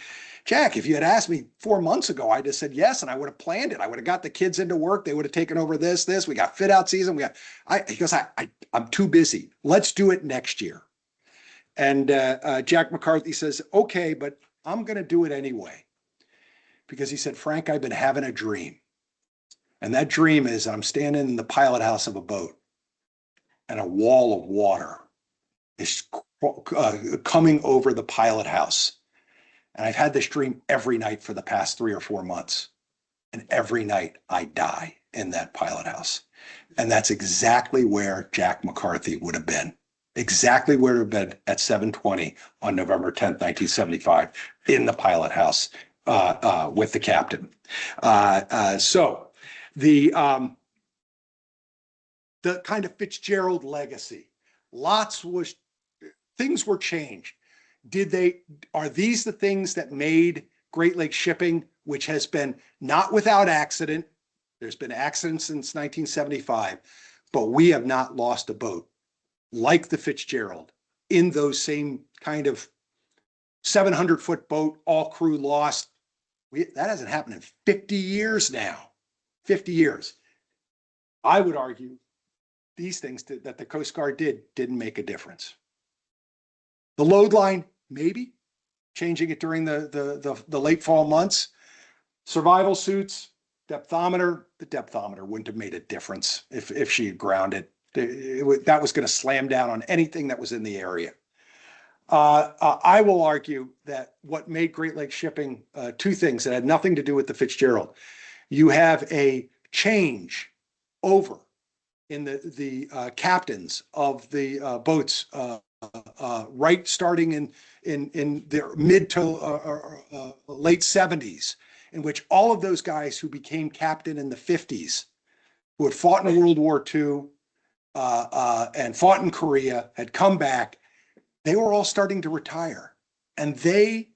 [SPEAKER 2] Jack, if you had asked me 4 months ago, I just said yes, and I would have planned it. I would have got the kids into work. They would have taken over this. We got fit out season. He goes, I'm too busy. Let's do it next year. And Jack McCarthy says, okay, but I'm going to do it anyway. Because he said, Frank, I've been having a dream. And that dream is I'm standing in the pilot house of a boat, and a wall of water is coming over the pilot house. And I've had this dream every night for the past 3 or 4 months. And every night I die in that pilot house. And that's exactly where Jack McCarthy would have been. Exactly where it would have been at 7:20 on November 10th, 1975, in the pilot house with the captain. So the kind of Fitzgerald legacy, things were changed. Are these the things that made Great Lakes shipping, which has been not without accident? There's been accidents since 1975, but we have not lost a boat like the Fitzgerald in those same kind of 700-foot boat, all crew lost. That hasn't happened in 50 years now. 50 years. I would argue these things that the Coast Guard didn't make a difference. The load line, maybe, changing it during the late fall months. Survival suits, depthometer. The depthometer wouldn't have made a difference if she had grounded. That was going to slam down on anything that was in the area. I will argue that what made Great Lakes shipping two things that had nothing to do with the Fitzgerald. You have a change over in the captains of the boats, right starting in their mid to late 70s, in which all of those guys who became captain in the 50s, who had fought in World War II and fought in Korea, had come back. They were all starting to retire, and they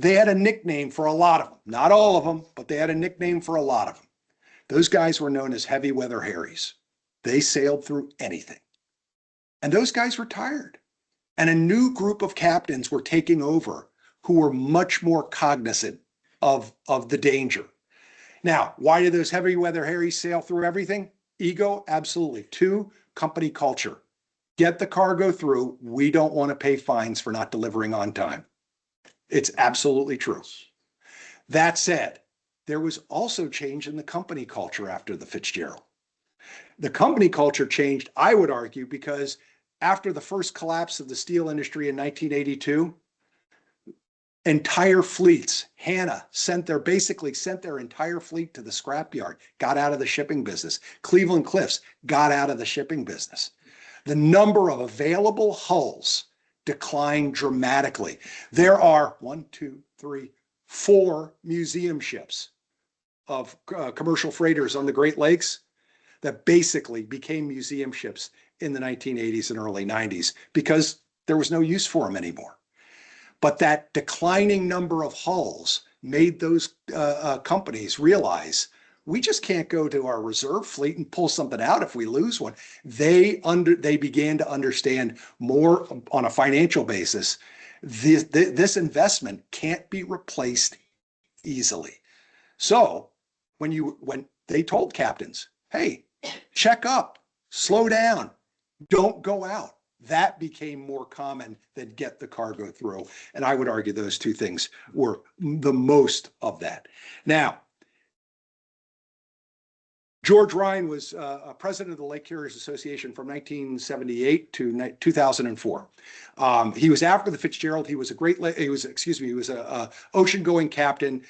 [SPEAKER 2] had a nickname for a lot of them. Not all of them, but they had a nickname for a lot of them. Those guys were known as heavy weather Harrys. They sailed through anything, and those guys retired. And a new group of captains were taking over who were much more cognizant of the danger. Now, why do those heavy weather Harrys sail through everything? Ego, absolutely. 2, company culture. Get the cargo through. We don't want to pay fines for not delivering on time. It's absolutely true. That said, there was also change in the company culture after the Fitzgerald. The company culture changed, I would argue, because after the first collapse of the steel industry in 1982,
[SPEAKER 3] entire fleets. Hannah basically sent their entire fleet to the scrapyard, got out of the shipping business. Cleveland Cliffs got out of the shipping business. The number of available hulls declined dramatically. There are 4 museum ships of commercial freighters on the Great Lakes that basically became museum ships in the 1980s and early 90s because there was no use for them anymore. But that declining number of hulls made those companies realize we just can't go to our reserve fleet and pull something out if we lose one. They began to understand more on a financial basis. This investment can't be replaced easily. So when they told captains, hey, check up, slow down, don't go out, that became more common than get the cargo through. And I would argue those two things were the most of that. Now, George Ryan was president of the Lake Carriers Association from 1978 to 2004. He was after the Fitzgerald. He was a ocean-going captain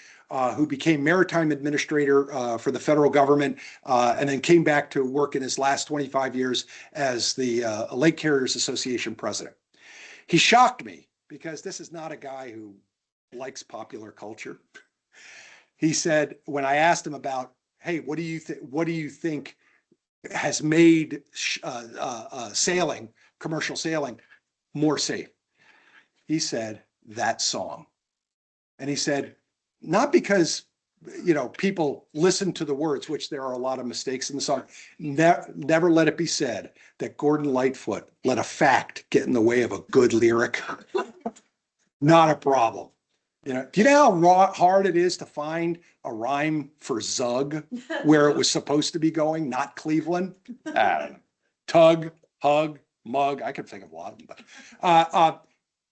[SPEAKER 3] who became maritime administrator for the federal government, and then came back to work in his last 25 years as the Lake Carriers Association president. He shocked me because this is not a guy who likes popular culture. He said, when I asked him about, hey, what do you think has made commercial sailing more safe? He said, that song. And he said, not because, people listen to the words, which there are a lot of mistakes in the song. Never let it be said that Gordon Lightfoot let a fact get in the way of a good lyric. Not a problem. Do you know how hard it is to find a rhyme for Zug where it was supposed to be going, not Cleveland? I don't know. Tug, hug, mug. I could think of a lot of them.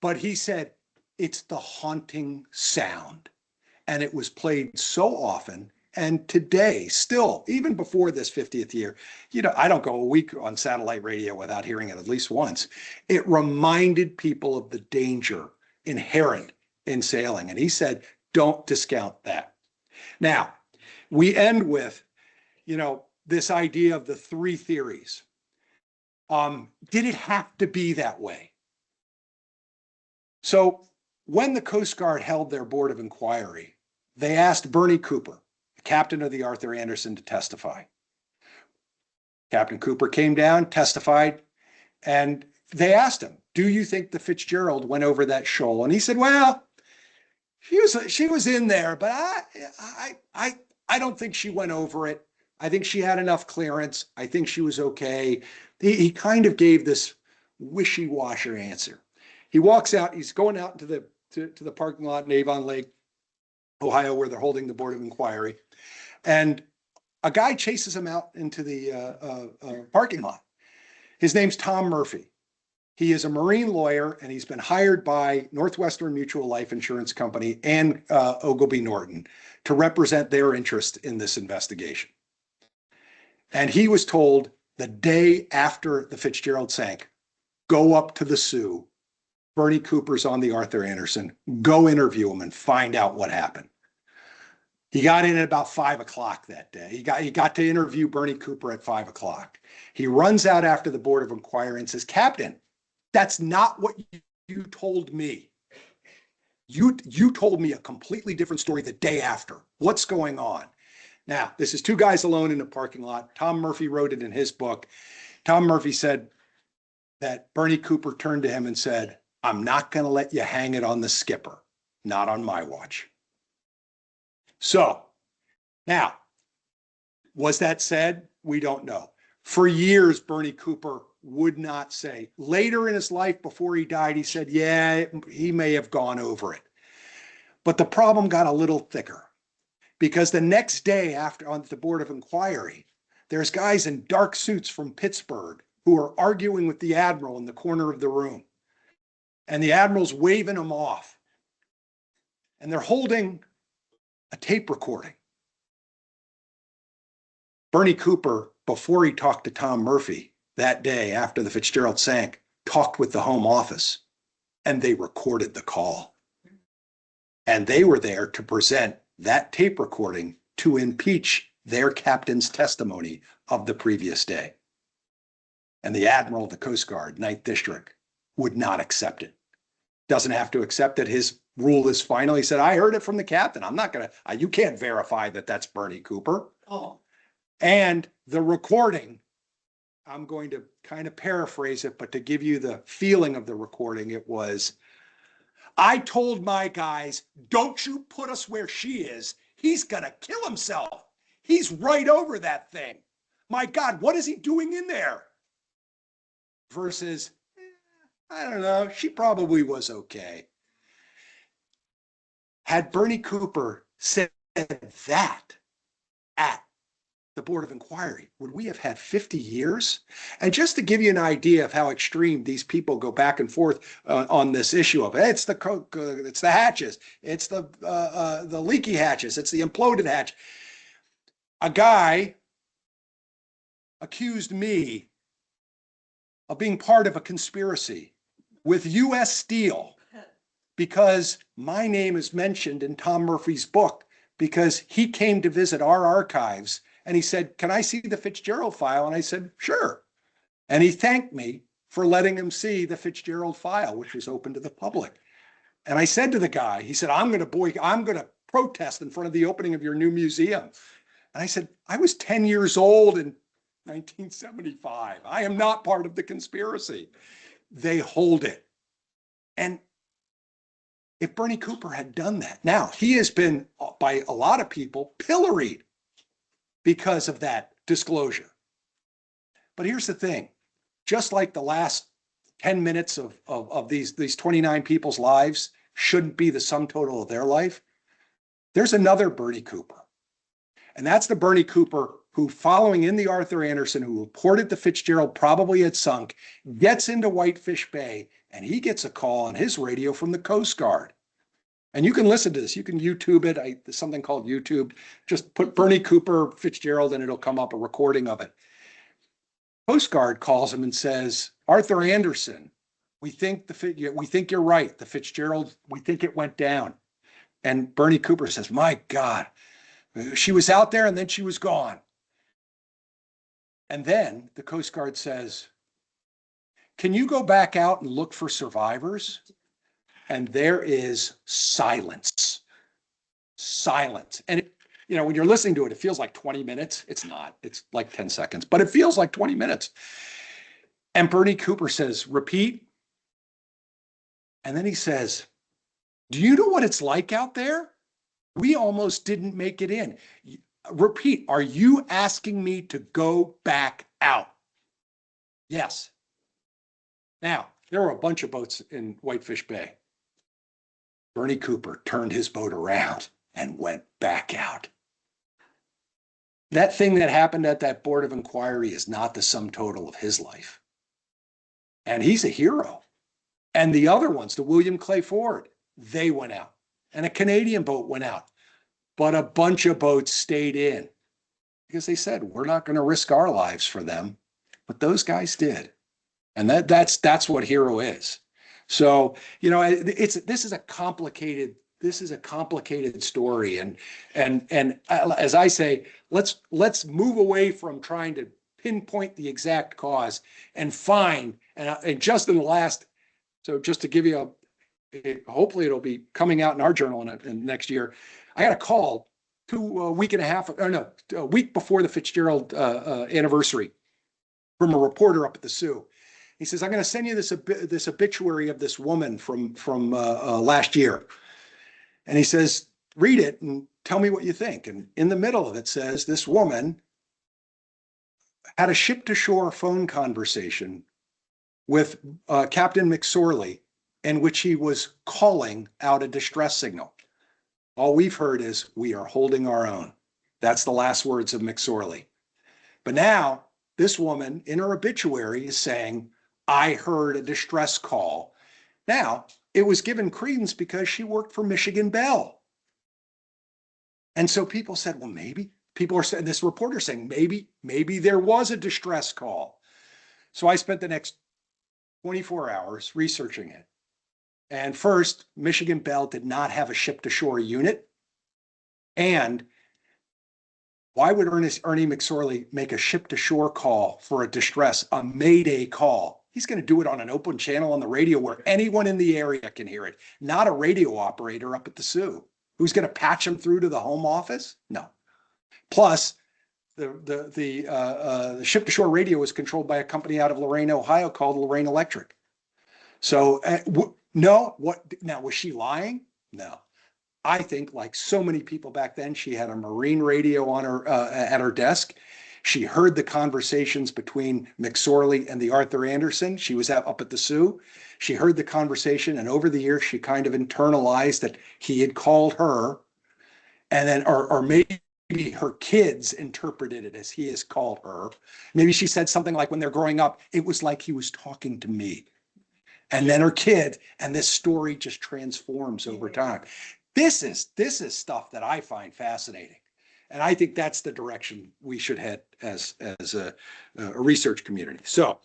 [SPEAKER 3] But he said, it's the haunting sound. And it was played so often. And today, still, even before this 50th year, I don't go a week on satellite radio without hearing it at least once. It reminded people of the danger inherent in sailing. And he said, don't discount that. Now, we end with, this idea of the 3 theories. Did it have to be that way? So when the Coast Guard held their board of inquiry, they asked Bernie Cooper, the captain of the Arthur Anderson, to testify. Captain Cooper came down, testified, and they asked him, do you think the Fitzgerald went over that shoal? And he said, well, she was in there, but I don't think she went over it. I think she had enough clearance. I think she was okay. He kind of gave this wishy-washy answer. He walks out. He's going out into the parking lot in Avon Lake, Ohio, where they're holding the board of inquiry, and a guy chases him out into the parking lot. His name's Tom Murphy. He is a marine lawyer, and he's been hired by Northwestern Mutual Life Insurance Company and Ogilvy Norton to represent their interest in this investigation. And he was told the day after the Fitzgerald sank, go up to the Sioux. Bernie Cooper's on the Arthur Anderson. Go interview him and find out what happened. He got in at about 5 o'clock that day. He got to interview Bernie Cooper at 5 o'clock. He runs out after the board of inquiry and says, Captain, that's not what you told me. You told me a completely different story the day after. What's going on? Now, this is 2 guys alone in a parking lot. Tom Murphy wrote it in his book. Tom Murphy said that Bernie Cooper turned to him and said, I'm not going to let you hang it on the skipper. Not on my watch. So, now, was that said? We don't know. For years, Bernie Cooper would not say. Later in his life, before he died, he said, yeah, he may have gone over it. But the problem got a little thicker because the next day after on the board of inquiry, there's guys in dark suits from Pittsburgh who are arguing with the admiral in the corner of the room. And the admiral's waving them off. And they're holding a tape recording. Bernie Cooper, before he talked to Tom Murphy that day after the Fitzgerald sank, talked with the Home Office, and they recorded the call. And they were there to present that tape recording to impeach their captain's testimony of the previous day. And the Admiral of the Coast Guard, 9th District, would not accept it. Doesn't have to accept it. His rule is final. He said, I heard it from the captain. I'm not going to, you can't verify that that's Bernie Cooper.
[SPEAKER 1] Oh.
[SPEAKER 3] And the recording, I'm going to kind of paraphrase it, but to give you the feeling of the recording, it was, I told my guys, don't you put us where she is. He's going to kill himself. He's right over that thing. My God, what is he doing in there? Versus, I don't know, she probably was okay. Had Bernie Cooper said that at the Board of Inquiry, would we have had 50 years? And just to give you an idea of how extreme these people go back and forth on this issue of it's the hatches, it's the leaky hatches, it's the imploded hatch. A guy accused me of being part of a conspiracy with U.S. Steel because my name is mentioned in Tom Murphy's book because he came to visit our archives and he said, can I see the Fitzgerald file? And I said, sure. And he thanked me for letting him see the Fitzgerald file, which was open to the public. And I said to the guy, he said, I'm going to protest in front of the opening of your new museum. And I said, I was 10 years old in 1975. I am not part of the conspiracy. They hold it. And if Bernie Cooper had done that, now he has been by a lot of people pilloried because of that disclosure. But here's the thing, just like the last 10 minutes of these 29 people's lives shouldn't be the sum total of their life, there's another Bernie Cooper. And that's the Bernie Cooper who, following in the Arthur Anderson, who reported the Fitzgerald probably had sunk, gets into Whitefish Bay, and he gets a call on his radio from the Coast Guard. And you can listen to this. You can YouTube it. There's something called YouTube. Just put Bernie Cooper Fitzgerald and it'll come up, a recording of it. Coast Guard calls him and says, Arthur Anderson, we think you're right. The Fitzgerald, we think it went down. And Bernie Cooper says, my God, she was out there and then she was gone. And then the Coast Guard says, can you go back out and look for survivors? And there is silence. Silence. And when you're listening to it, it feels like 20 minutes. It's not. It's like 10 seconds, but it feels like 20 minutes. And Bernie Cooper says, repeat. And then he says, do you know what it's like out there? We almost didn't make it in. Repeat, are you asking me to go back out? Yes. Now, there were a bunch of boats in Whitefish Bay. Bernie Cooper turned his boat around and went back out. That thing that happened at that Board of Inquiry is not the sum total of his life. And he's a hero. And the other ones, the William Clay Ford, they went out. And a Canadian boat went out. But a bunch of boats stayed in because they said, we're not going to risk our lives for them. But those guys did. And that's what hero is. So, this is a complicated story. And as I say, let's move away from trying to pinpoint the exact cause and find, and just in the last, so just to give you hopefully it'll be coming out in our journal in next year. I got a call a week before the Fitzgerald anniversary from a reporter up at the Sioux. He says, I'm going to send you this obituary of this woman from last year. And he says, read it and tell me what you think. And in the middle of it says, this woman had a ship-to-shore phone conversation with Captain McSorley in which he was calling out a distress signal. All we've heard is, we are holding our own. That's the last words of McSorley. But now, this woman in her obituary is saying, I heard a distress call. Now, it was given credence because she worked for Michigan Bell. And so people said, well, maybe. People are saying, this reporter saying, maybe there was a distress call. So I spent the next 24 hours researching it. And first, Michigan Bell did not have a ship-to-shore unit. And why would Ernie McSorley make a ship-to-shore call for a distress, a Mayday call? He's going to do it on an open channel on the radio where anyone in the area can hear it, not a radio operator up at the Sioux who's going to patch him through to the home office. No. Plus, the ship-to-shore radio was controlled by a company out of Lorain, Ohio called Lorain Electric. So no, what now? Was she lying? No. I think, like so many people back then, she had a marine radio on her at her desk. She heard the conversations between McSorley and the Arthur Anderson. She was up at the Sioux. She heard the conversation, and over the years, she kind of internalized that he had called her, and then, or maybe her kids interpreted it as he has called her. Maybe she said something like, when they're growing up, it was like he was talking to me. And then her kid, and this story just transforms over time. This is stuff that I find fascinating. And I think that's the direction we should head as a research community. So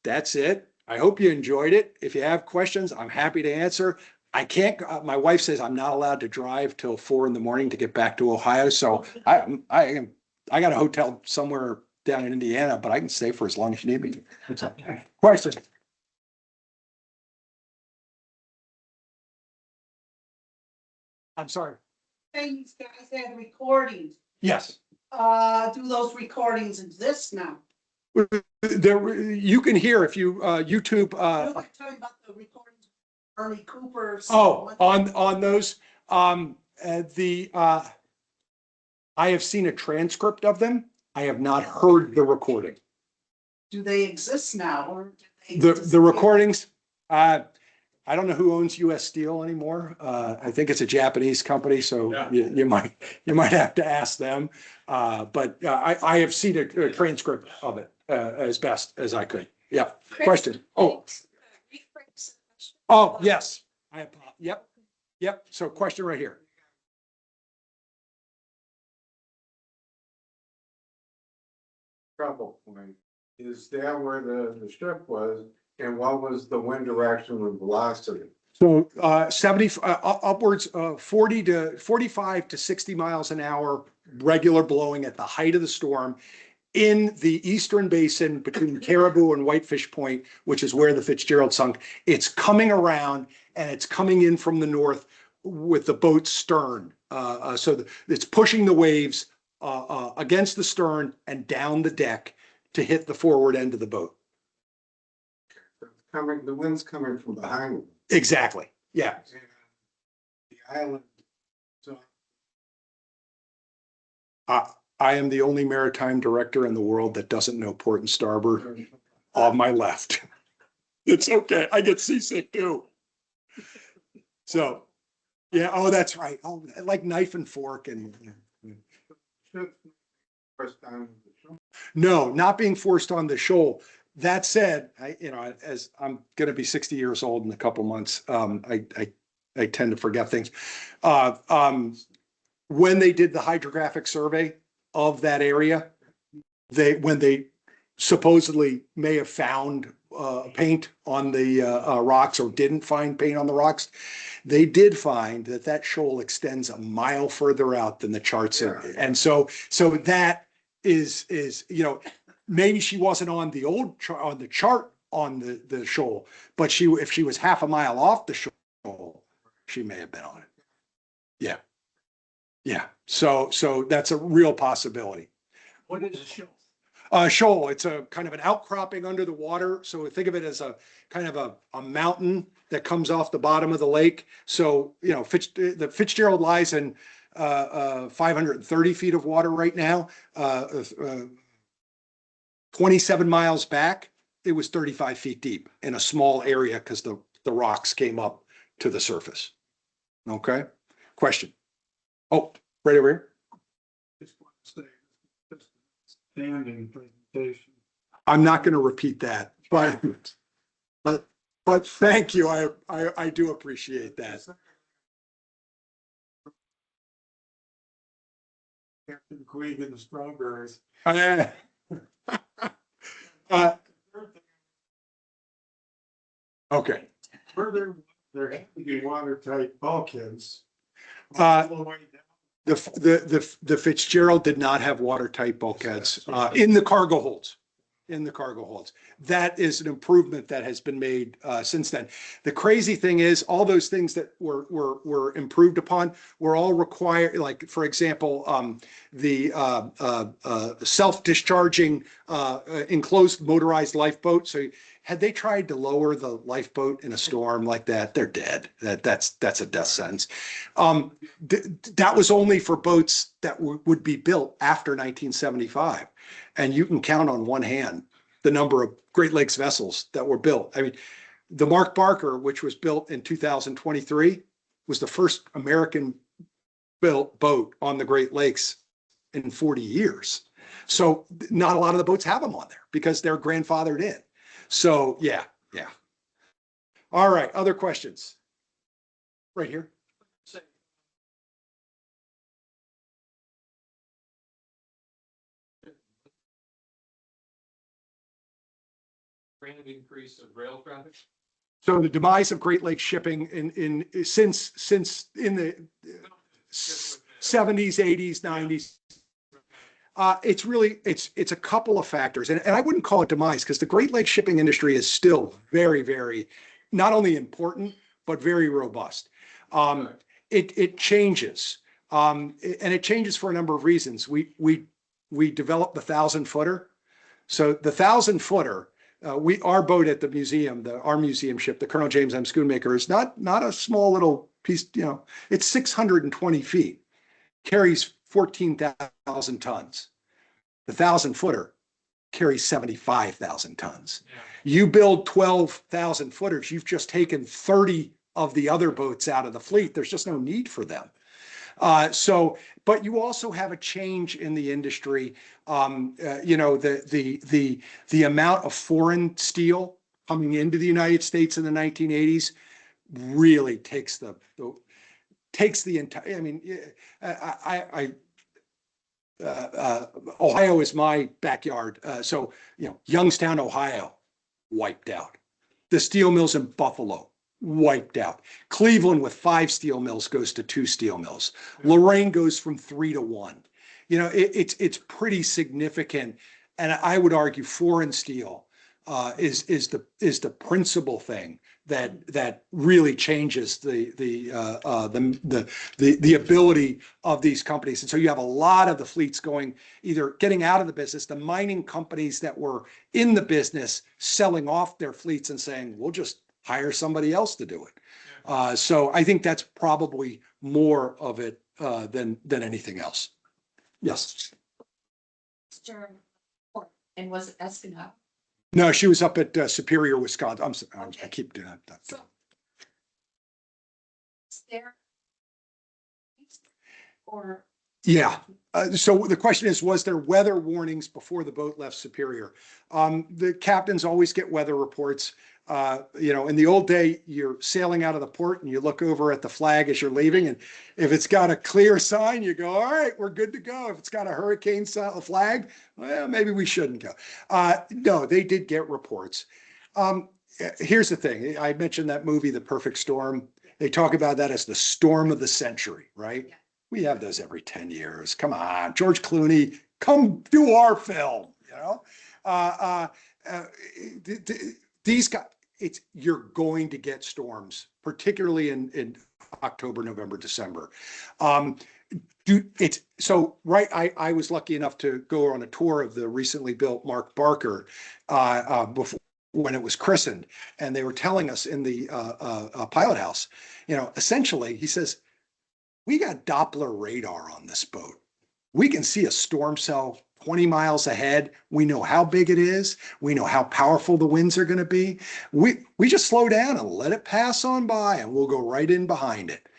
[SPEAKER 3] that's it. I hope you enjoyed it. If you have questions, I'm happy to answer. I can't, my wife says I'm not allowed to drive till 4 a.m. to get back to Ohio. So I got a hotel somewhere down in Indiana, but I can stay for as long as you need me. Question? I'm sorry.
[SPEAKER 4] These guys had recordings.
[SPEAKER 3] Yes.
[SPEAKER 4] Do those recordings exist now?
[SPEAKER 3] There, you can hear if you YouTube.
[SPEAKER 4] You're talking about the recordings, Ernie Cooper.
[SPEAKER 3] On those, I have seen a transcript of them. I have not heard the recording.
[SPEAKER 4] Do they exist now, or do they
[SPEAKER 3] The recordings. I don't know who owns U.S. Steel anymore. I think it's a Japanese company, so yeah. you might have to ask them. But I have seen a transcript of it as best as I could. Yeah. Question. Oh, yes. Yep. So question right here.
[SPEAKER 5] Trouble point is that where the ship was, and what was the wind direction and velocity?
[SPEAKER 3] So 70 upwards 40 to 45 to 60 miles an hour, regular blowing at the height of the storm in the eastern basin between Caribou and Whitefish Point, which is where the Fitzgerald sunk. It's coming around and it's coming in from the north with the boat's stern. So it's pushing the waves against the stern and down the deck to hit the forward end of the boat.
[SPEAKER 5] The wind's coming from behind them.
[SPEAKER 3] Exactly. Yeah.
[SPEAKER 5] The island. So
[SPEAKER 3] I am the only maritime director in the world that doesn't know port and starboard on my left. It's okay. I get seasick too. So, yeah. Oh, that's right. Oh, like knife and fork and. No, not being forced on the shoal. That said, as I'm going to be 60 years old in a couple months, I tend to forget things. When they did the hydrographic survey of that area, when they supposedly may have found paint on the rocks or didn't find paint on the rocks, they did find that shoal extends a mile further out than the charts are. And so that is maybe she wasn't on the old on the chart on the shoal, but if she was half a mile off the shoal, she may have been on it. Yeah. So that's a real possibility.
[SPEAKER 2] What is a shoal?
[SPEAKER 3] Shoal, it's a kind of an outcropping under the water. So think of it as a kind of a mountain that comes off the bottom of the lake. So, the Fitzgerald lies in 530 feet of water right now. 27 miles back, it was 35 feet deep in a small area because the rocks came up to the surface. Okay. Question. Oh, right over here.
[SPEAKER 5] Standing presentation.
[SPEAKER 3] I'm not going to repeat that, but thank you. I do appreciate that.
[SPEAKER 5] Captain Queeg and the strawberries.
[SPEAKER 3] Okay.
[SPEAKER 5] There have to be watertight bulkheads.
[SPEAKER 3] Uh,
[SPEAKER 5] All the way down.
[SPEAKER 3] the Fitzgerald did not have watertight bulkheads, in the cargo holds. In the cargo holds. That is an improvement that has been made since then. The crazy thing is, all those things that were improved upon were all required. Like, for example, the self-discharging enclosed motorized lifeboat. So had they tried to lower the lifeboat in a storm like that, they're dead. That's a death sentence. That was only for boats that would be built after 1975. And you can count on one hand the number of Great Lakes vessels that were built. I mean, the Mark Barker, which was built in 2023, was the first American built boat on the Great Lakes in 40 years. So not a lot of the boats have them on there because they're grandfathered in. So yeah. All right, other questions? Right here.
[SPEAKER 6] Random increase of rail traffic?
[SPEAKER 3] So the demise of Great Lakes shipping since in the 70s, 80s, 90s. It's a couple of factors, and I wouldn't call it demise because the Great Lakes shipping industry is still very, very not only important but very robust. It changes, and it changes for a number of reasons. We developed the 1,000-footer, so the 1,000-footer. Our boat at the museum, our museum ship, the Colonel James M. Schoonmaker, is not a small little piece. It's 620 feet, carries 14,000 tons. The 1,000-footer carries 75,000 tons. Yeah. You build 12,000 footers, you've just taken 30 of the other boats out of the fleet. There's just no need for them. But you also have a change in the industry. The amount of foreign steel coming into the United States in the 1980s really takes the entire. I mean, Ohio is my backyard, so Youngstown, Ohio, wiped out. The steel mills in Buffalo, wiped out. Cleveland with 5 steel mills goes to 2 steel mills. Lorain goes from 3 to 1. It's pretty significant, and I would argue foreign steel is the principal thing that really changes the ability of these companies. And so you have a lot of the fleets either getting out of the business, the mining companies that were in the business selling off their fleets and saying, we'll just hire somebody else to do it. So I think that's probably more of it than anything else. Yes.
[SPEAKER 7] And was it Espinal?
[SPEAKER 3] No, she was up at Superior, Wisconsin. I keep doing that.
[SPEAKER 7] So, is there or
[SPEAKER 3] yeah. So the question is, was there weather warnings before the boat left Superior? The captains always get weather reports. In the old day, you're sailing out of the port and you look over at the flag as you're leaving. And if it's got a clear sign, you go, all right, we're good to go. If it's got a hurricane flag, well, maybe we shouldn't go. No, they did get reports. Here's the thing. I mentioned that movie, The Perfect Storm. They talk about that as the storm of the century, right? Yeah. We have those every 10 years. Come on, George Clooney, come do our film, these guys, you're going to get storms, particularly in October, November, December. I was lucky enough to go on a tour of the recently built Mark Barker before when it was christened, and they were telling us in the pilot house, essentially, he says, we got Doppler radar on this boat. We can see a storm cell 20 miles ahead. We know how big it is. We know how powerful the winds are going to be. We just slow down and let it pass on by, and we'll go right in behind it.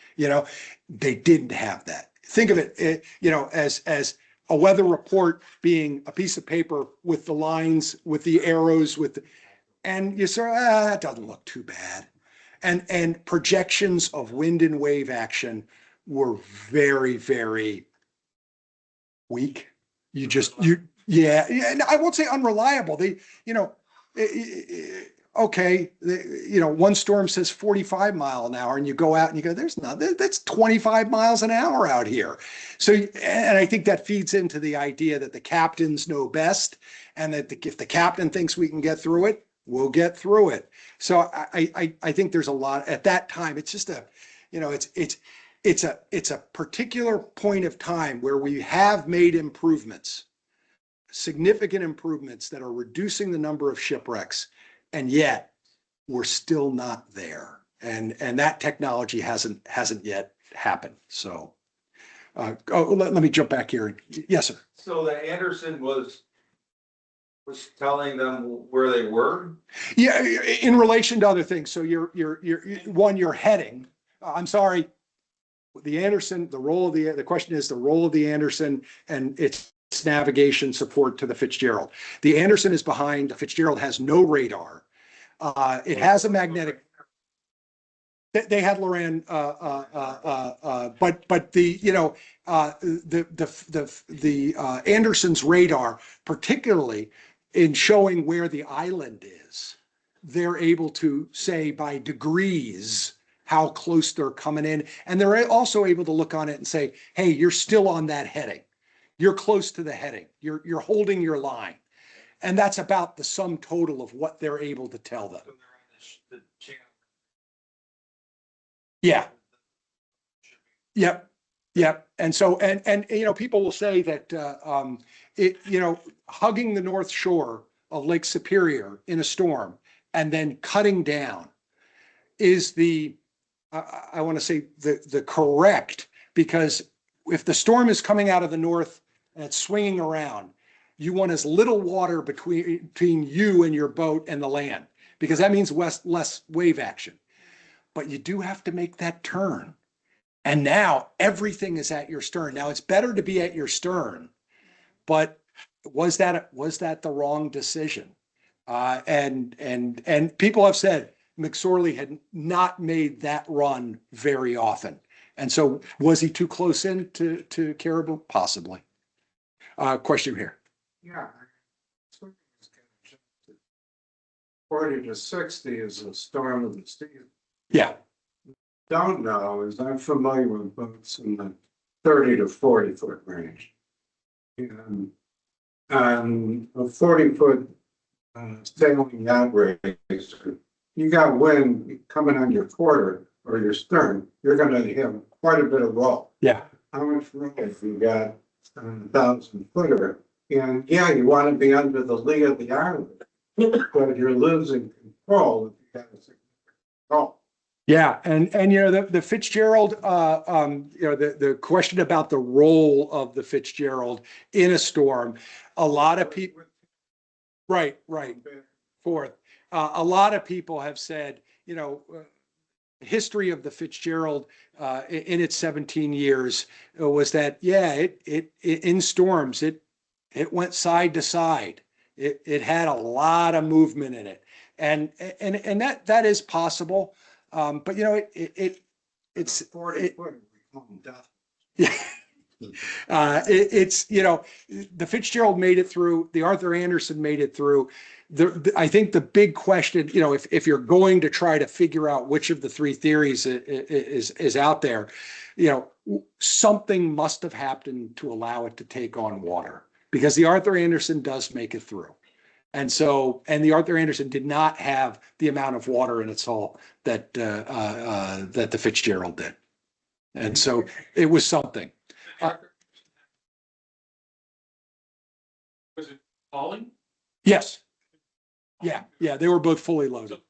[SPEAKER 3] They didn't have that. Think of it, as a weather report being a piece of paper with the lines, with the arrows, and you say, that doesn't look too bad. And projections of wind and wave action were very, very weak. I won't say unreliable. okay, one storm says 45 mile an hour and you go out and you go, that's 25 miles an hour out here. So, and I think that feeds into the idea that the captains know best, and that if the captain thinks we can get through it, we'll get through it. So I think there's a lot at that time. It's just it's a particular point of time where we have made improvements, significant improvements that are reducing the number of shipwrecks. And yet we're still not there. And that technology hasn't yet happened. So, let me jump back here. Yes, sir.
[SPEAKER 6] So the Anderson was telling them where they were?
[SPEAKER 3] Yeah, in relation to other things. So you're heading, I'm sorry, the Anderson, the question is the role of the Anderson and its navigation support to the Fitzgerald. The Anderson is behind, the Fitzgerald has no radar. It has a magnetic. They had Loran, but the Anderson's radar, particularly in showing where the island is, they're able to say by degrees how close they're coming in, and they're also able to look on it and say, "Hey, you're still on that heading. You're close to the heading. You're holding your line." And that's about the sum total of what they're able to tell them. Yeah. Yep. Yep. And so, and people will say that, hugging the North Shore of Lake Superior in a storm and then cutting down is I want to say the correct, because if the storm is coming out of the north and it's swinging around, you want as little water between you and your boat and the land, because that means less wave action. But you do have to make that turn. And now everything is at your stern. Now it's better to be at your stern, but was that the wrong decision? And people have said McSorley had not made that run very often. And so was he too close in to Caribou? Possibly. Question here.
[SPEAKER 5] Yeah. 40 to 60 is a storm of the season.
[SPEAKER 3] Yeah.
[SPEAKER 5] Don't know is I'm familiar with boats in the 30 to 40 foot range. And a 40-foot sailing yacht race, you got wind coming on your quarter or your stern, you're going to have quite a bit of roll.
[SPEAKER 3] Yeah.
[SPEAKER 5] How much roll if you got 1,000 footer? And yeah, you want to be under the lee of the island, but you're losing control if you got a significant roll.
[SPEAKER 3] Yeah, and the Fitzgerald, the question about the role of the Fitzgerald in a storm, a lot of people, right, fourth, a lot of people have said, history of the Fitzgerald in its 17 years was that, it in storms, it went side to side. It had a lot of movement in it, and that is possible. But it's
[SPEAKER 5] 40 foot.
[SPEAKER 3] Yeah. The Fitzgerald made it through, the Arthur Anderson made it through. I think the big question, if you're going to try to figure out which of the three theories is out there, something must have happened to allow it to take on water, because the Arthur Anderson does make it through. And the Arthur Anderson did not have the amount of water in its hull that the Fitzgerald did. And so it was something.
[SPEAKER 6] Was it falling?
[SPEAKER 3] Yes. Yeah. They were both fully loaded.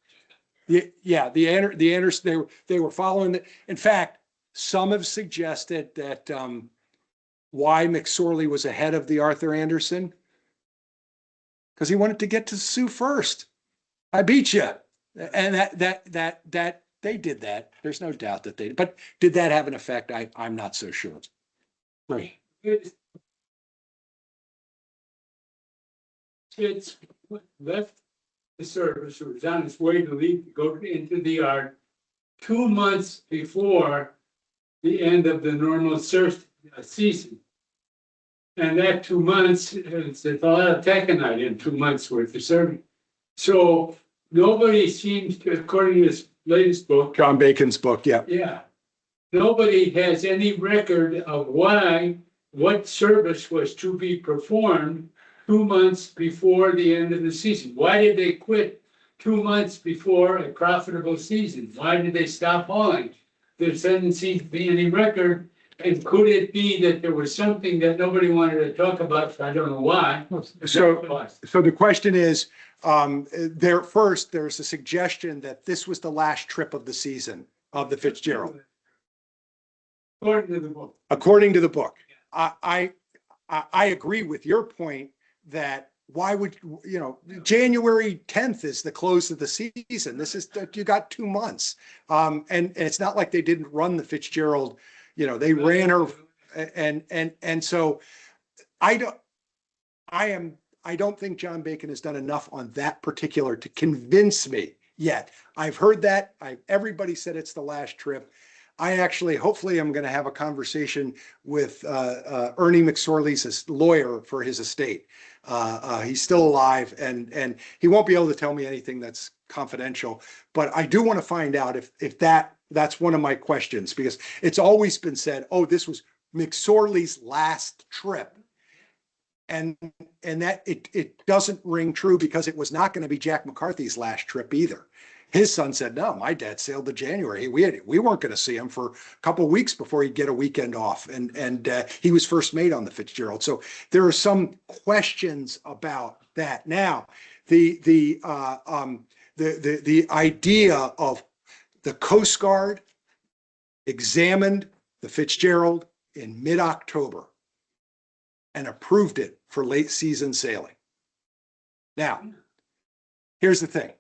[SPEAKER 3] The Anderson, they were following it. In fact, some have suggested that why McSorley was ahead of the Arthur Anderson, because he wanted to get to Sioux first. I beat you. And that they did that. There's no doubt that they did. But did that have an effect? I'm not so sure. Right.
[SPEAKER 8] It's left the service, or was on its way to leave, to go into the yard 2 months before the end of the normal surf season. And that 2 months, it's a lot of taconite in 2 months worth of serving. So nobody seems to, according to this latest book,
[SPEAKER 3] John Bacon's book, yeah.
[SPEAKER 8] yeah, nobody has any record of what service was to be performed 2 months before the end of the season. Why did they quit 2 months before a profitable season? Why did they stop hauling? There doesn't seem to be any record. And could it be that there was something that nobody wanted to talk about? I don't know why.
[SPEAKER 3] So the question is, there's a suggestion that this was the last trip of the season of the Fitzgerald.
[SPEAKER 8] According to the book.
[SPEAKER 3] According to the book. I agree with your point that why would, January 10th is the close of the season. You got 2 months. And it's not like they didn't run the Fitzgerald, they ran her. And so I don't think John Bacon has done enough on that particular to convince me yet. I've heard that. Everybody said it's the last trip. Hopefully I'm going to have a conversation with Ernie McSorley's lawyer for his estate. He's still alive and he won't be able to tell me anything that's confidential, but I do want to find out if that's one of my questions, because it's always been said, oh, this was McSorley's last trip. And that it doesn't ring true, because it was not going to be Jack McCarthy's last trip either. His son said, no, my dad sailed to January. We weren't going to see him for a couple of weeks before he'd get a weekend off. And he was first mate on the Fitzgerald. So there are some questions about that. Now, the idea of the Coast Guard examined the Fitzgerald in mid-October and approved it for late season sailing. Now, here's the thing.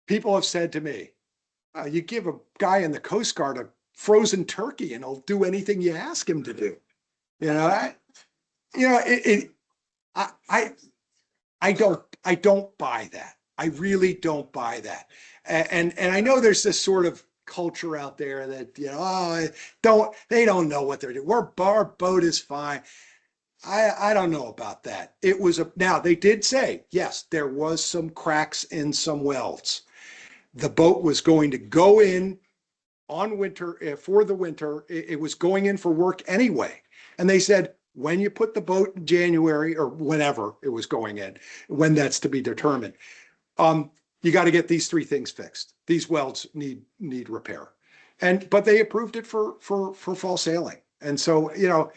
[SPEAKER 3] People have said to me, you give a guy in the Coast Guard a frozen turkey and he'll do anything you ask him to do. I don't buy that. I really don't buy that. And I know there's this sort of culture out there that, they don't know what they're doing. Our boat is fine. I don't know about that. Now they did say, yes, there was some cracks in some welds. The boat was going to go in on winter, for the winter. It was going in for work anyway. And they said, when you put the boat in January or whenever it was going in, when that's to be determined, you got to get these 3 things fixed. These welds need repair. But they approved it for fall sailing. And so,
[SPEAKER 8] The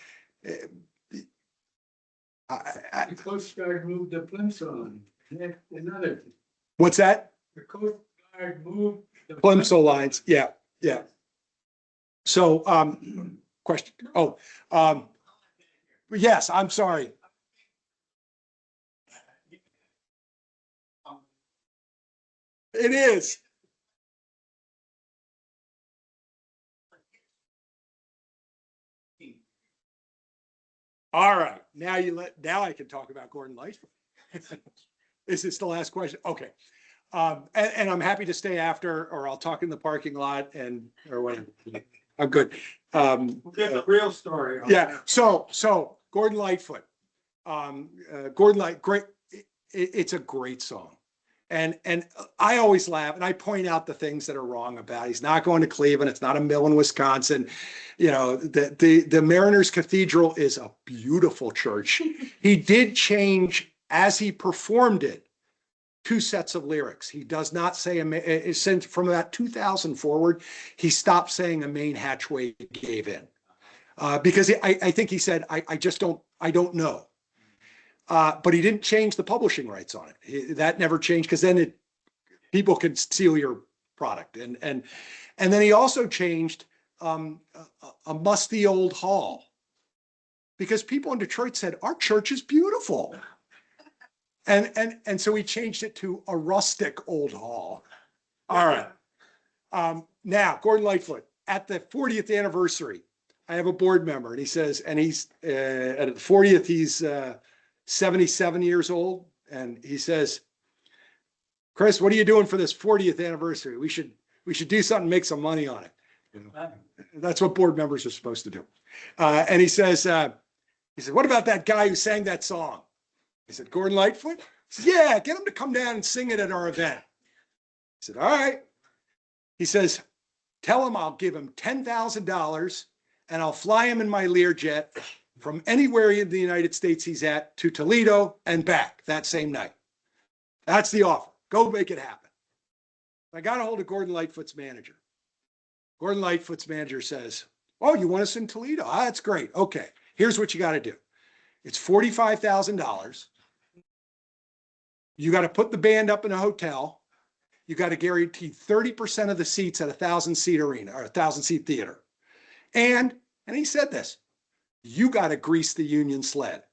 [SPEAKER 8] Coast Guard moved the plimsoll. Another thing.
[SPEAKER 3] What's that?
[SPEAKER 8] The Coast Guard moved the
[SPEAKER 3] Plimsoll lines. Yeah. So, question. Yes, I'm sorry. It is. All right. Now I can talk about Gordon Lightfoot. Is this the last question? Okay. And I'm happy to stay after, or I'll talk in the parking lot or whatever. I'm good.
[SPEAKER 6] Get the real story.
[SPEAKER 3] Yeah. So Gordon Lightfoot, great. It's a great song. And I always laugh and I point out the things that are wrong about it. He's not going to Cleveland. It's not a mill in Wisconsin. The Mariners Cathedral is a beautiful church. He did change, as he performed it, 2 sets of lyrics. He does not say, since from about 2000 forward, he stopped saying a main hatchway gave in. Because I think he said, I don't know. But he didn't change the publishing rights on it. That never changed, because then people could steal your product. And then he also changed a musty old hall, because people in Detroit said, our church is beautiful. And so he changed it to a rustic old hall. All right. Now, Gordon Lightfoot, at the 40th anniversary, I have a board member, and he says, and he's at the 40th, he's 77 years old. And he says, Chris, what are you doing for this 40th anniversary? We should do something, make some money on it. That's what board members are supposed to do. And he said, what about that guy who sang that song? He said, Gordon Lightfoot? He says, yeah, get him to come down and sing it at our event. I said, all right. He says, tell him I'll give him $10,000 and I'll fly him in my Learjet from anywhere in the United States he's at to Toledo and back that same night. That's the offer. Go make it happen. I got a hold of Gordon Lightfoot's manager. Gordon Lightfoot's manager says, oh, you want us in Toledo? Ah, that's great. Okay, here's what you got to do. It's $45,000. You got to put the band up in a hotel. You got to guarantee 30% of the seats at a 1,000-seat arena or a 1,000-seat theater. And he said this, you got to grease the union sled.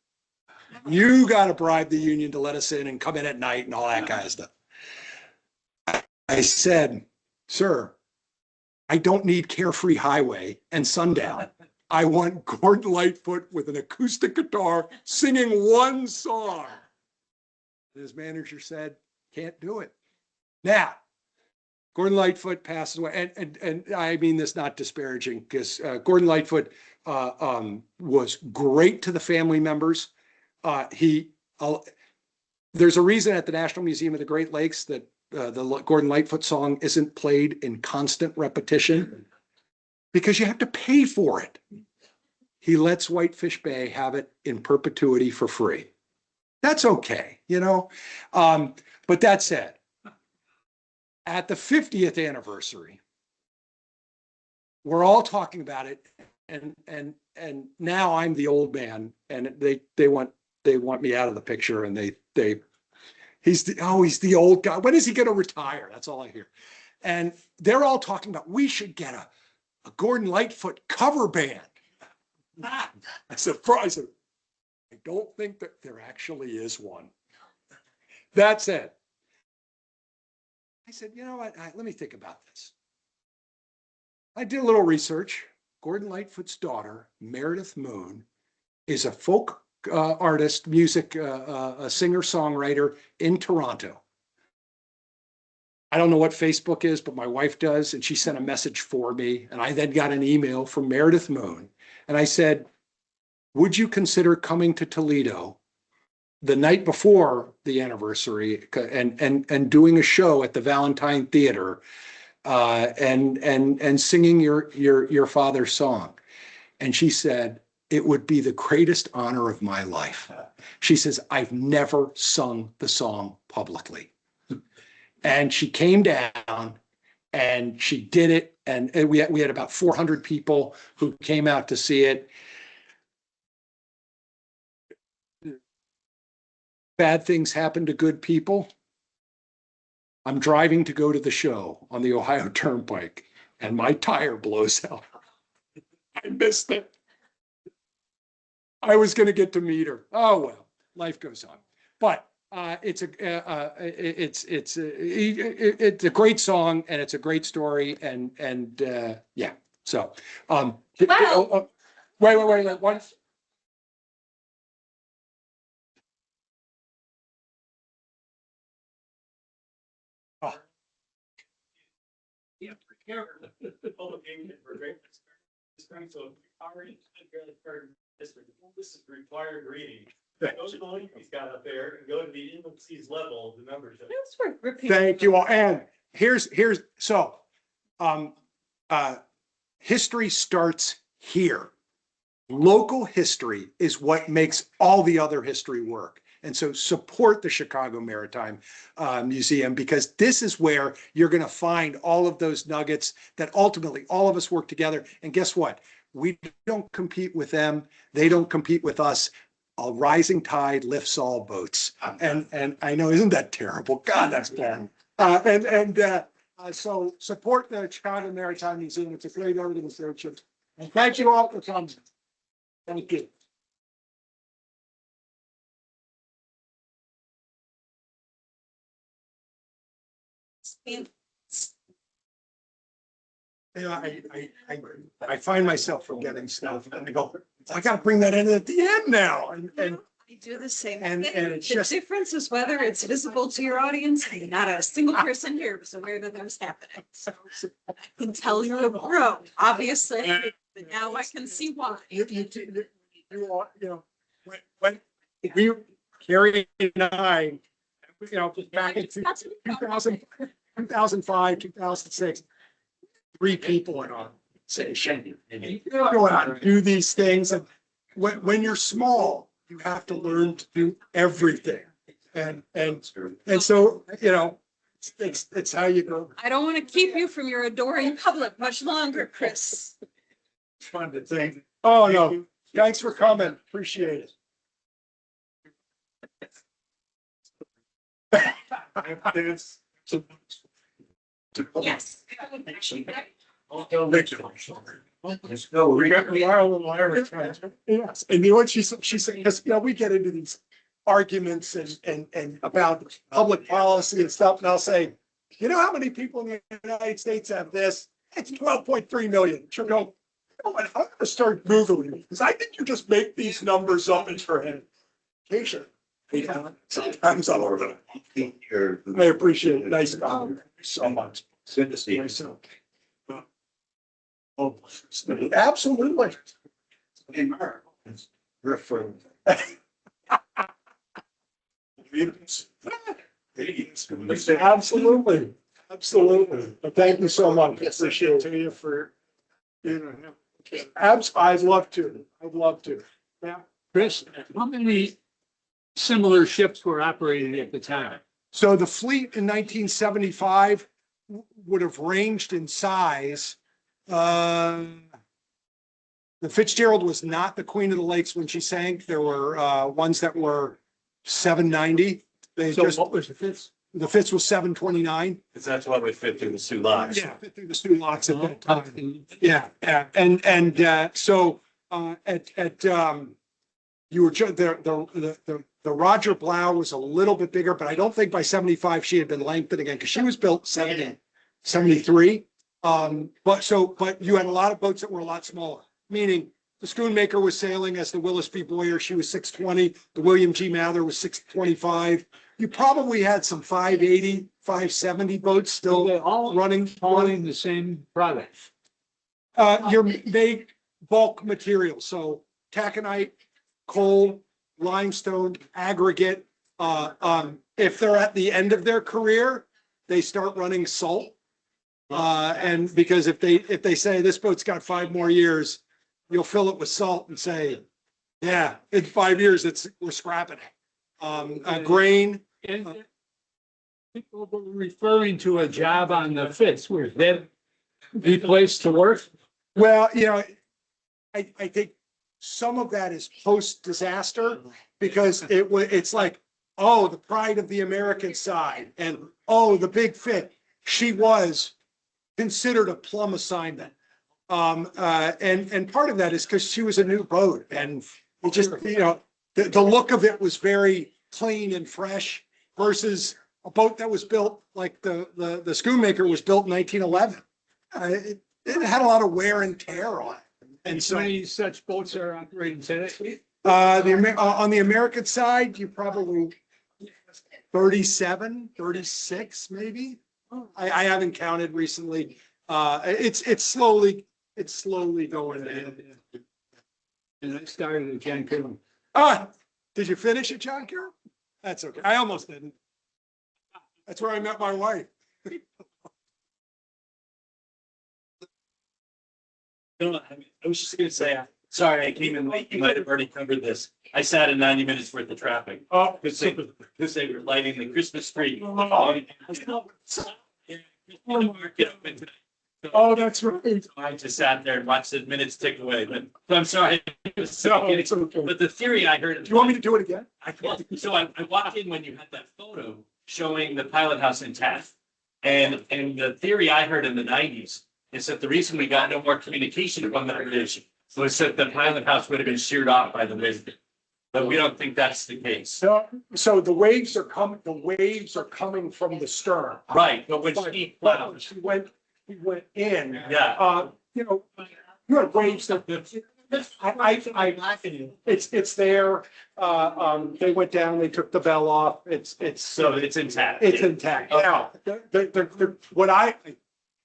[SPEAKER 3] You got to bribe the union to let us in and come in at night and all that kind of stuff. I said, sir, I don't need Carefree Highway and Sundown. I want Gordon Lightfoot with an acoustic guitar singing one song. And his manager said, can't do it. Now, Gordon Lightfoot passes away, and I mean this not disparaging, because Gordon Lightfoot was great to the family members. There's a reason at the National Museum of the Great Lakes that the Gordon Lightfoot song isn't played in constant repetition, because you have to pay for it. He lets Whitefish Bay have it in perpetuity for free. That's okay, you know. But that said, at the 50th anniversary, we're all talking about it, and now I'm the old man, and they want me out of the picture, and he's the old guy. When is he going to retire? That's all I hear. And they're all talking about we should get a Gordon Lightfoot cover band. I said, I don't think that there actually is one. That said, I said, you know what? Let me think about this. I did a little research. Gordon Lightfoot's daughter, Meredith Moon, is a folk artist, music, a singer-songwriter in Toronto. I don't know what Facebook is, but my wife does, and she sent a message for me, and I then got an email from Meredith Moon, and I said, would you consider coming to Toledo the night before the anniversary and doing a show at the Valentine Theater and singing your father's song? And she said, it would be the greatest honor of my life. She says, I've never sung the song publicly. And she came down and she did it. And we had about 400 people who came out to see it. Bad things happen to good people. I'm driving to go to the show on the Ohio Turnpike and my tire blows out. I missed it. I was going to get to meet her. Oh, well, life goes on. But it's a great song and it's a great story. And yeah, so wait. One.
[SPEAKER 9] Publication for great so already this is required reading. Go to the link he's got up there and go to the indices level of the membership.
[SPEAKER 3] Thank you all. And here's so history starts here. Local history is what makes all the other history work. And so support the Chicago Maritime Museum, because this is where you're going to find all of those nuggets that ultimately all of us work together. And guess what? We don't compete with them. They don't compete with us. A rising tide lifts all boats. And I know, isn't that terrible? God, that's terrible. So support the Chicago Maritime Museum. It's a great organization. And thank you all for coming. Thank you. You know, I find myself forgetting stuff and I go, I got to bring that in at the end now. And
[SPEAKER 1] I do the same
[SPEAKER 3] and
[SPEAKER 1] thing.
[SPEAKER 3] it's
[SPEAKER 1] The
[SPEAKER 3] just
[SPEAKER 1] difference is whether it's visible to your audience and not a single person here was aware that that was happening. So I can tell you're a pro, obviously, but now I can see why.
[SPEAKER 3] you know, when we, Carrie and I you know, back in 2005, 2006, 3 people in our organization. You go out and do these things, and when you're small, you have to learn to do everything. And so, you know, it's how you go.
[SPEAKER 1] I don't want to keep you from your adoring public much longer, Chris.
[SPEAKER 3] It's fun to think. Oh, no, thanks for coming. Appreciate it.
[SPEAKER 1] Yes.
[SPEAKER 3] Yes, and you know what she's saying, because, you know, we get into these arguments and about public policy and stuff, and I'll say, you know how many people in the United States have this? It's 12.3 million. She'll go, oh, I'm gonna start Googling, because I think you just make these numbers up in your head. Occasionally. Sometimes I'm over it. I appreciate it. Nice comment. So much.
[SPEAKER 9] Good to see you.
[SPEAKER 3] Oh, absolutely. Absolutely. Absolutely. But thank you so much. Appreciate it to you for, you know, I'd love to. I'd love to. Yeah.
[SPEAKER 8] Chris, how many similar ships were operating at the time?
[SPEAKER 3] So the fleet in 1975 would have ranged in size. The Fitzgerald was not the Queen of the Lakes when she sank. There were ones that were 790.
[SPEAKER 8] So what was the Fitz?
[SPEAKER 3] The Fitz was 729.
[SPEAKER 9] Because that's what would fit through the two locks.
[SPEAKER 3] Yeah, fit through the stew locks at that time. Yeah, yeah, and so you were the Roger Blau was a little bit bigger, but I don't think by 75 she had been lengthened again, because she was built 73. But you had a lot of boats that were a lot smaller, meaning the Schoonmaker was sailing as the Willis B. Boyer. She was 620. The William G. Mather was 625. You probably had some 580, 570 boats still
[SPEAKER 8] all
[SPEAKER 3] running.
[SPEAKER 8] Hauling the same product.
[SPEAKER 3] Your big bulk material, so taconite, coal, limestone, aggregate. If they're at the end of their career, they start running salt. And because if they say this boat's got 5 more years, you'll fill it with salt and say, yeah, in 5 years, we're scrapping it. Grain.
[SPEAKER 8] And people were referring to a job on the Fitz. Was that the place to work?
[SPEAKER 3] Well, you know, I think some of that is post-disaster, because it's like, oh, the pride of the American side, and oh, the big fit. She was considered a plum assignment. And part of that is because she was a new boat, and just, you know, the look of it was very clean and fresh versus a boat that was built like the Schoonmaker was built in 1911. It had a lot of wear and tear on it. And so
[SPEAKER 8] many such boats are operating today.
[SPEAKER 3] on the American side, you probably 37, 36, maybe. I haven't counted recently. It's slowly going in.
[SPEAKER 8] And I started at John Carroll.
[SPEAKER 3] Did you finish it, John Carroll? That's okay. I almost didn't. That's where I met my wife.
[SPEAKER 9] I was just gonna say, sorry, I came in late. You might have already covered this. I sat in 90 minutes worth of traffic.
[SPEAKER 3] Oh,
[SPEAKER 9] Because they were lighting the Christmas tree.
[SPEAKER 3] oh, that's right.
[SPEAKER 9] I just sat there and watched the minutes tick away, but so I'm sorry. It was so
[SPEAKER 3] No,
[SPEAKER 9] kidding.
[SPEAKER 3] it's okay.
[SPEAKER 9] But the theory I heard.
[SPEAKER 3] Do you want me to do it again?
[SPEAKER 9] So I walked in when you had that photo showing the pilot house intact. And the theory I heard in the 90s is that the reason we got no more communication from that bridge was that the pilot house would have been sheared off by the wind. But we don't think that's the case.
[SPEAKER 3] So the waves are coming from the stern.
[SPEAKER 9] Right, but when she plowed,
[SPEAKER 3] She went in.
[SPEAKER 9] yeah.
[SPEAKER 3] You know, you had waves that, it's there. They went down, they took the bell off.
[SPEAKER 9] So it's intact.
[SPEAKER 3] It's intact.
[SPEAKER 9] Okay.
[SPEAKER 3] Now, what I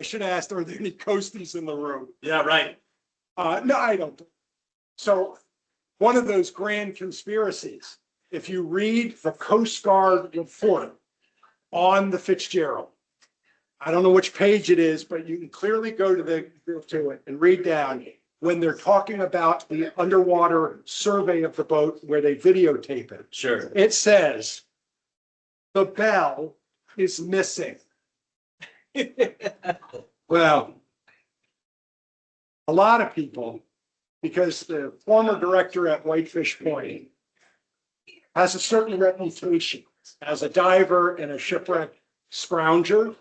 [SPEAKER 3] should have asked, are there any coasties in the room?
[SPEAKER 9] Yeah, right.
[SPEAKER 3] No, I don't. So one of those grand conspiracies, if you read the Coast Guard report on the Fitzgerald. I don't know which page it is, but you can clearly go to it and read down when they're talking about the underwater survey of the boat where they videotape it.
[SPEAKER 6] Sure.
[SPEAKER 3] It says, the bell is missing. Well, a lot of people, because the former director at Whitefish Point has a certain reputation as a diver and a shipwreck scrounger.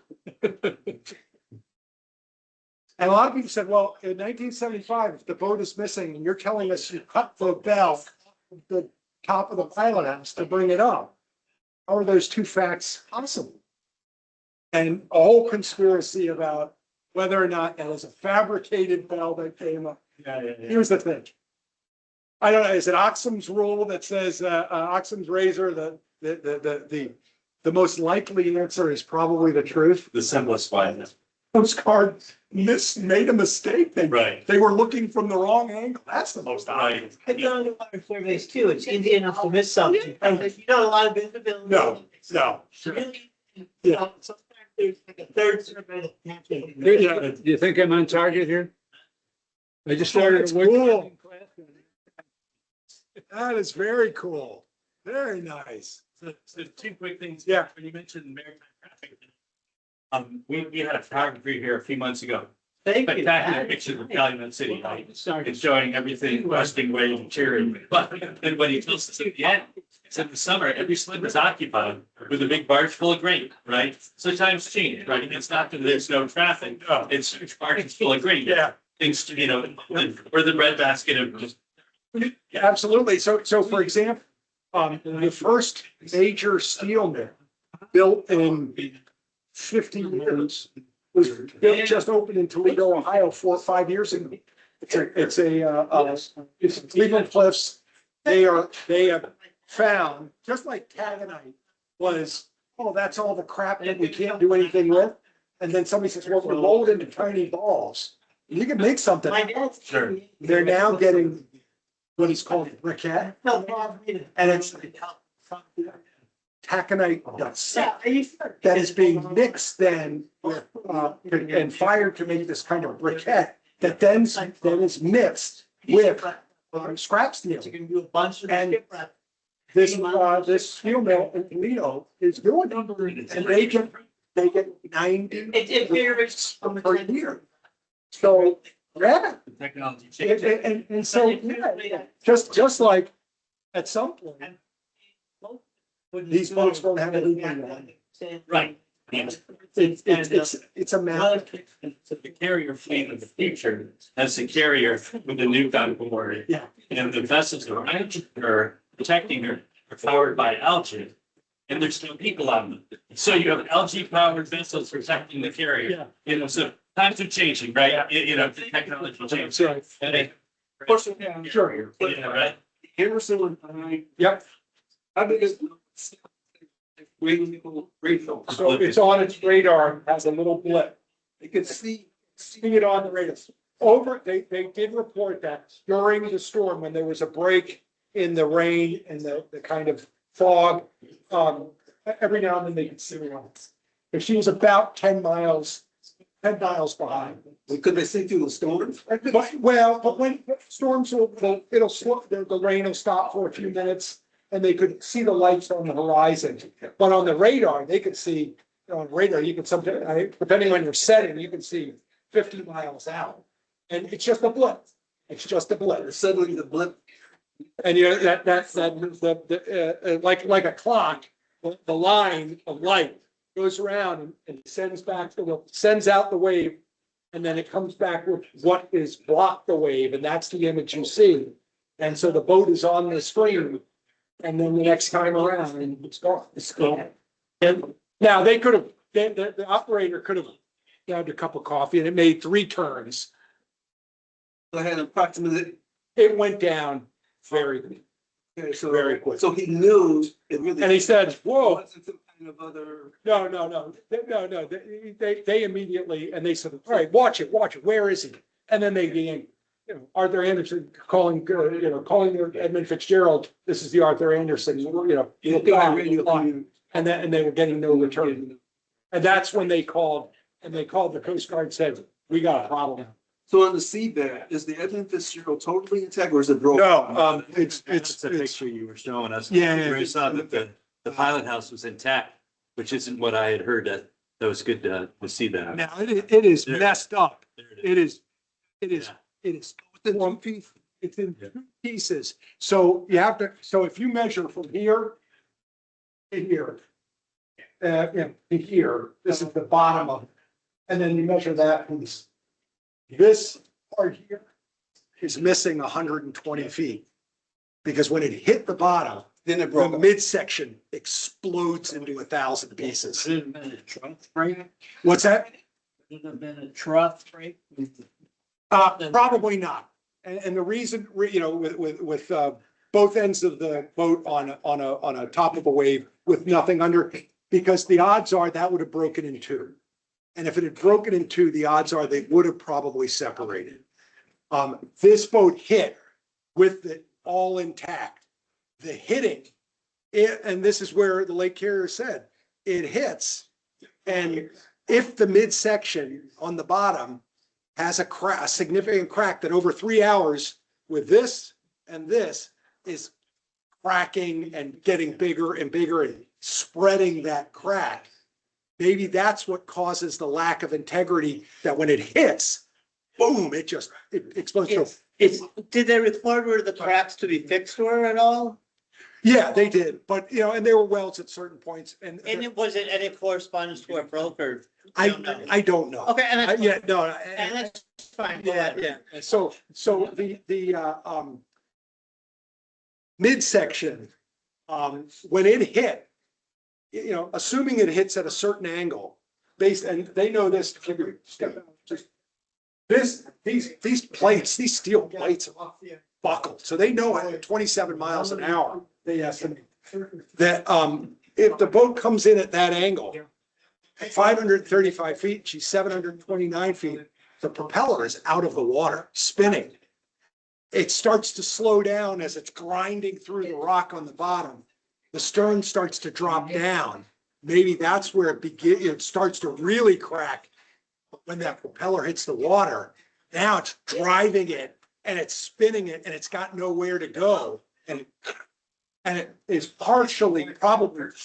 [SPEAKER 3] And a lot of people said, well, in 1975, if the boat is missing and you're telling us you cut the bell off the top of the pilot house to bring it up, how are those two facts possible? And a whole conspiracy about whether or not that was a fabricated bell that came up. Here's the thing. I don't know, is it Oxum's rule that says, Oxum's razor, the most likely answer is probably the truth?
[SPEAKER 6] The simplest way.
[SPEAKER 3] Postcard made a mistake.
[SPEAKER 6] Right.
[SPEAKER 3] They were looking from the wrong angle. That's the most obvious.
[SPEAKER 6] Right.
[SPEAKER 4] I've done water surveys too. It's easy enough to miss something. And you don't have a lot of visibility.
[SPEAKER 3] No.
[SPEAKER 4] Really,
[SPEAKER 3] Yeah.
[SPEAKER 4] sometimes there's like a third survey that can't be.
[SPEAKER 8] Do you think I'm on target here? I just started.
[SPEAKER 3] That's cool. That is very cool. Very nice.
[SPEAKER 6] So two quick things.
[SPEAKER 3] Yeah.
[SPEAKER 6] When you mentioned maritime traffic. We had a photography here a few months ago.
[SPEAKER 4] Thank you.
[SPEAKER 6] Spectacular pictures of Calumet City. It's showing everything rusting away and cheering. But then when he tells us at the end, it's in the summer, every slip is occupied with a big barge full of grain, right? So times change, right? It's not that there's no traffic. It's huge barges full of grain.
[SPEAKER 3] Yeah.
[SPEAKER 6] Things, you know, or the breadbasket of just.
[SPEAKER 3] Absolutely. So for example, the first major steel mill built in 50 years was built, just opened in Toledo, Ohio, 4 or 5 years ago. It's Cleveland Cliffs. They have found, just like tagonite was, oh, that's all the crap that we can't do anything with. And then somebody says, well, we're rolled into tiny balls. You can make something.
[SPEAKER 4] My dad's.
[SPEAKER 6] Sure.
[SPEAKER 3] They're now getting what is called briquette, and it's taconite dust
[SPEAKER 4] Yeah, are you sure?
[SPEAKER 3] that is being mixed then with, and fired to make this kind of briquette that then is mixed with scrap steel.
[SPEAKER 4] You can do a bunch of
[SPEAKER 3] And
[SPEAKER 4] shipwreck.
[SPEAKER 3] This steel mill in Toledo is doing it, and they get 90
[SPEAKER 4] It varies from the
[SPEAKER 3] per year. So, yeah,
[SPEAKER 6] The technology change.
[SPEAKER 3] and so, yeah, just like at some point, these boats don't have anything on.
[SPEAKER 6] Right.
[SPEAKER 3] It's a matter.
[SPEAKER 6] So the carrier fleet of the future has the carrier with the new board.
[SPEAKER 3] Yeah.
[SPEAKER 6] And the vessels are protecting her are powered by algae. And there's no people on them. So you have algae powered vessels protecting the carrier.
[SPEAKER 3] Yeah.
[SPEAKER 6] You know, so times are changing, right? You know, the technology changes.
[SPEAKER 3] That's right.
[SPEAKER 6] And they-
[SPEAKER 3] Sure.
[SPEAKER 6] Yeah, right.
[SPEAKER 3] Yep. So it's on its radar, has a little blip. You can see it on the radar. They did report that during the storm, when there was a break in the rain and the kind of fog, every now and then they could see her. If she was about 10 miles behind.
[SPEAKER 5] Could they see through the storms?
[SPEAKER 3] But when storms it'll slow, the rain will stop for a few minutes and they could see the lights on the horizon. But on the radar, they could see, on radar, you can sometimes, depending on your setting, you can see 50 miles out. And it's just a blip. It's just a blip.
[SPEAKER 5] Suddenly the blip.
[SPEAKER 3] And you know, like a clock, the line of light goes around and sends out the wave. And then it comes back with what is blocked the wave, and that's the image you see. And so the boat is on the screen, and then the next time around, and it's gone. It's gone. And now they could have, the operator could have grabbed a cup of coffee, and it made 3 turns.
[SPEAKER 5] I had approximately.
[SPEAKER 3] It went down very quick.
[SPEAKER 5] So he knew it really.
[SPEAKER 3] And he said, whoa.
[SPEAKER 5] Wasn't some kind of other.
[SPEAKER 3] No. They immediately, and they said, all right, watch it. Where is he? And then they began, you know, Arthur Anderson calling Edmund Fitzgerald. This is the Arthur Anderson, you know.
[SPEAKER 5] The guy radio.
[SPEAKER 3] and they were getting no return. And that's when they called, the Coast Guard, said, we got a problem.
[SPEAKER 10] So on the seabed, is the Edmund Fitzgerald totally intact or is it broken?
[SPEAKER 3] No,
[SPEAKER 6] It's a picture you were showing us.
[SPEAKER 3] Yeah, yeah,
[SPEAKER 6] Where I
[SPEAKER 3] yeah.
[SPEAKER 6] saw that the pilot house was intact, which isn't what I had heard. That was good to see that.
[SPEAKER 3] now it is
[SPEAKER 6] There.
[SPEAKER 3] messed up.
[SPEAKER 6] There
[SPEAKER 3] It is,
[SPEAKER 10] Within 2 feet.
[SPEAKER 3] it's in two pieces. So you have to, so if you measure from here to here, to here, this is the bottom of it. And then you measure that piece. This part here is missing 120 feet. Because when it hit the bottom,
[SPEAKER 10] Then it
[SPEAKER 3] the
[SPEAKER 10] broke. up.
[SPEAKER 3] midsection explodes into 1,000 pieces.
[SPEAKER 4] Right?
[SPEAKER 3] What's that?
[SPEAKER 4] Would it have been a trough, right?
[SPEAKER 3] Probably not. And the reason, with both ends of the boat on a top of a wave with nothing under, because the odds are that would have broken in two. And if it had broken in two, the odds are they would have probably separated. This boat hit with it all intact. The hitting, and this is where the lake carrier said, it hits. And if the midsection on the bottom has a significant crack that over 3 hours with this and this is cracking and getting bigger and bigger and spreading that crack. Maybe that's what causes the lack of integrity, that when it hits, boom, it explodes.
[SPEAKER 4] Did they record where the cracks to be fixed were at all?
[SPEAKER 3] Yeah, they did, but and there were welds at certain points and
[SPEAKER 4] Was it any correspondence to a broker?
[SPEAKER 3] I don't know.
[SPEAKER 4] Okay, and that's,
[SPEAKER 3] Yeah, no.
[SPEAKER 4] and that's fine.
[SPEAKER 3] Yeah. So the midsection, when it hit, assuming it hits at a certain angle, and they know this, if you step out, just these plates, these steel plates are buckled, so they know at 27 miles an hour, they estimate that if the boat comes in at that angle, at 535 feet, she's 729 feet, the propeller is out of the water, spinning. It starts to slow down as it's grinding through the rock on the bottom. The stern starts to drop down. Maybe that's where it starts to really crack. But when that propeller hits the water, now it's driving it and it's spinning it and it's got nowhere to go. And it is probably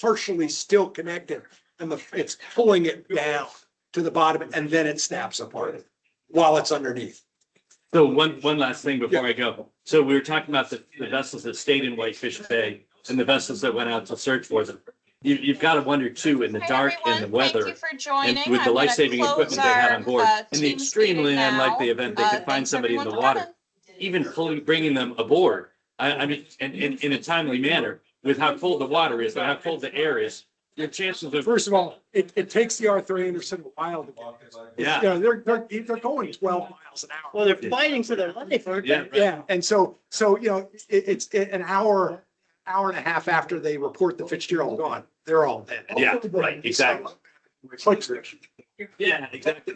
[SPEAKER 3] partially still connected. And it's pulling it down to the bottom and then it snaps apart while it's underneath.
[SPEAKER 6] So one last thing before I go. So we were talking about the vessels that stayed in Whitefish Bay and the vessels that went out to search for them. You've got to wonder too, in the
[SPEAKER 1] Hi,
[SPEAKER 6] dark
[SPEAKER 1] everyone.
[SPEAKER 6] and the weather,
[SPEAKER 1] Thank you for joining.
[SPEAKER 6] and with the
[SPEAKER 1] I'm gonna
[SPEAKER 6] life-saving
[SPEAKER 1] close
[SPEAKER 6] equipment they had on board,
[SPEAKER 1] our,
[SPEAKER 6] in the
[SPEAKER 1] Teams
[SPEAKER 6] extremely
[SPEAKER 1] meeting now.
[SPEAKER 6] unlikely event they could find
[SPEAKER 1] Thanks,
[SPEAKER 6] somebody in the
[SPEAKER 1] everyone, for
[SPEAKER 6] water,
[SPEAKER 1] coming.
[SPEAKER 6] even fully bringing them aboard. I mean, and in a timely manner, with how cold the water is and how cold the air is, your chances of,
[SPEAKER 3] First of all, it takes the Arthur Anderson a while to get.
[SPEAKER 6] yeah.
[SPEAKER 3] They're going 12 miles an hour.
[SPEAKER 4] Well, they're fighting for their life, aren't
[SPEAKER 6] Yeah.
[SPEAKER 4] they?
[SPEAKER 3] Yeah, and so it's an hour and a half after they report the Fitzgerald gone, they're all dead.
[SPEAKER 6] Yeah, right, exactly. Yeah, exactly.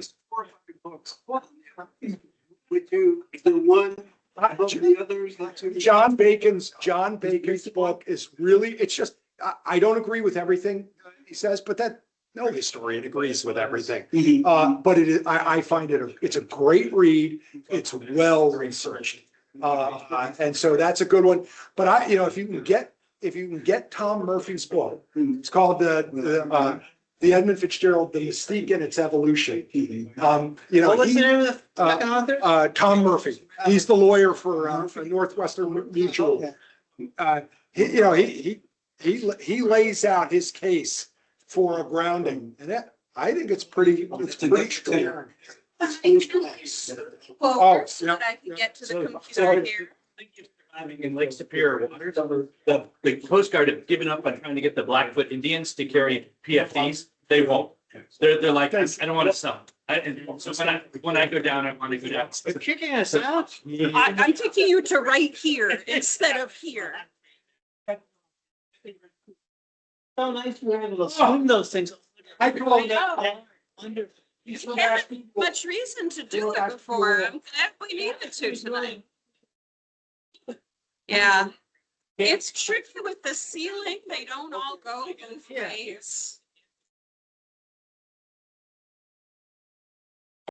[SPEAKER 10] Would you, is there one above the others? Not too-
[SPEAKER 3] John Bacon's book is really, it's just, I don't agree with everything he says, but no historian agrees with everything. But it is, I find it's a great read. It's well researched. And so that's a good one. But if you can get Tom Murphy's book, it's called the Edmund Fitzgerald, The Mystique and Its Evolution.
[SPEAKER 4] What was the name of the second author?
[SPEAKER 3] Tom Murphy. He's the lawyer for Northwestern Mutual. He lays out his case for a grounding, and I think it's pretty clear.
[SPEAKER 1] Well, so that I can get to the computer here.
[SPEAKER 6] In Lake Superior waters, the Coast Guard have given up on trying to get the Blackfoot Indians to carry PFDs. They won't. They're like, I don't want to sell. So when I go down, I want to go down.
[SPEAKER 4] They're kicking us out.
[SPEAKER 1] I'm taking you to right here instead of here.
[SPEAKER 4] So nice to be able to swim those things.
[SPEAKER 3] I call it.
[SPEAKER 4] Under.
[SPEAKER 1] We haven't had much reason to do it before. I'm glad we needed to tonight. Yeah. It's tricky with the ceiling. They don't all go both
[SPEAKER 4] Yeah.
[SPEAKER 1] ways.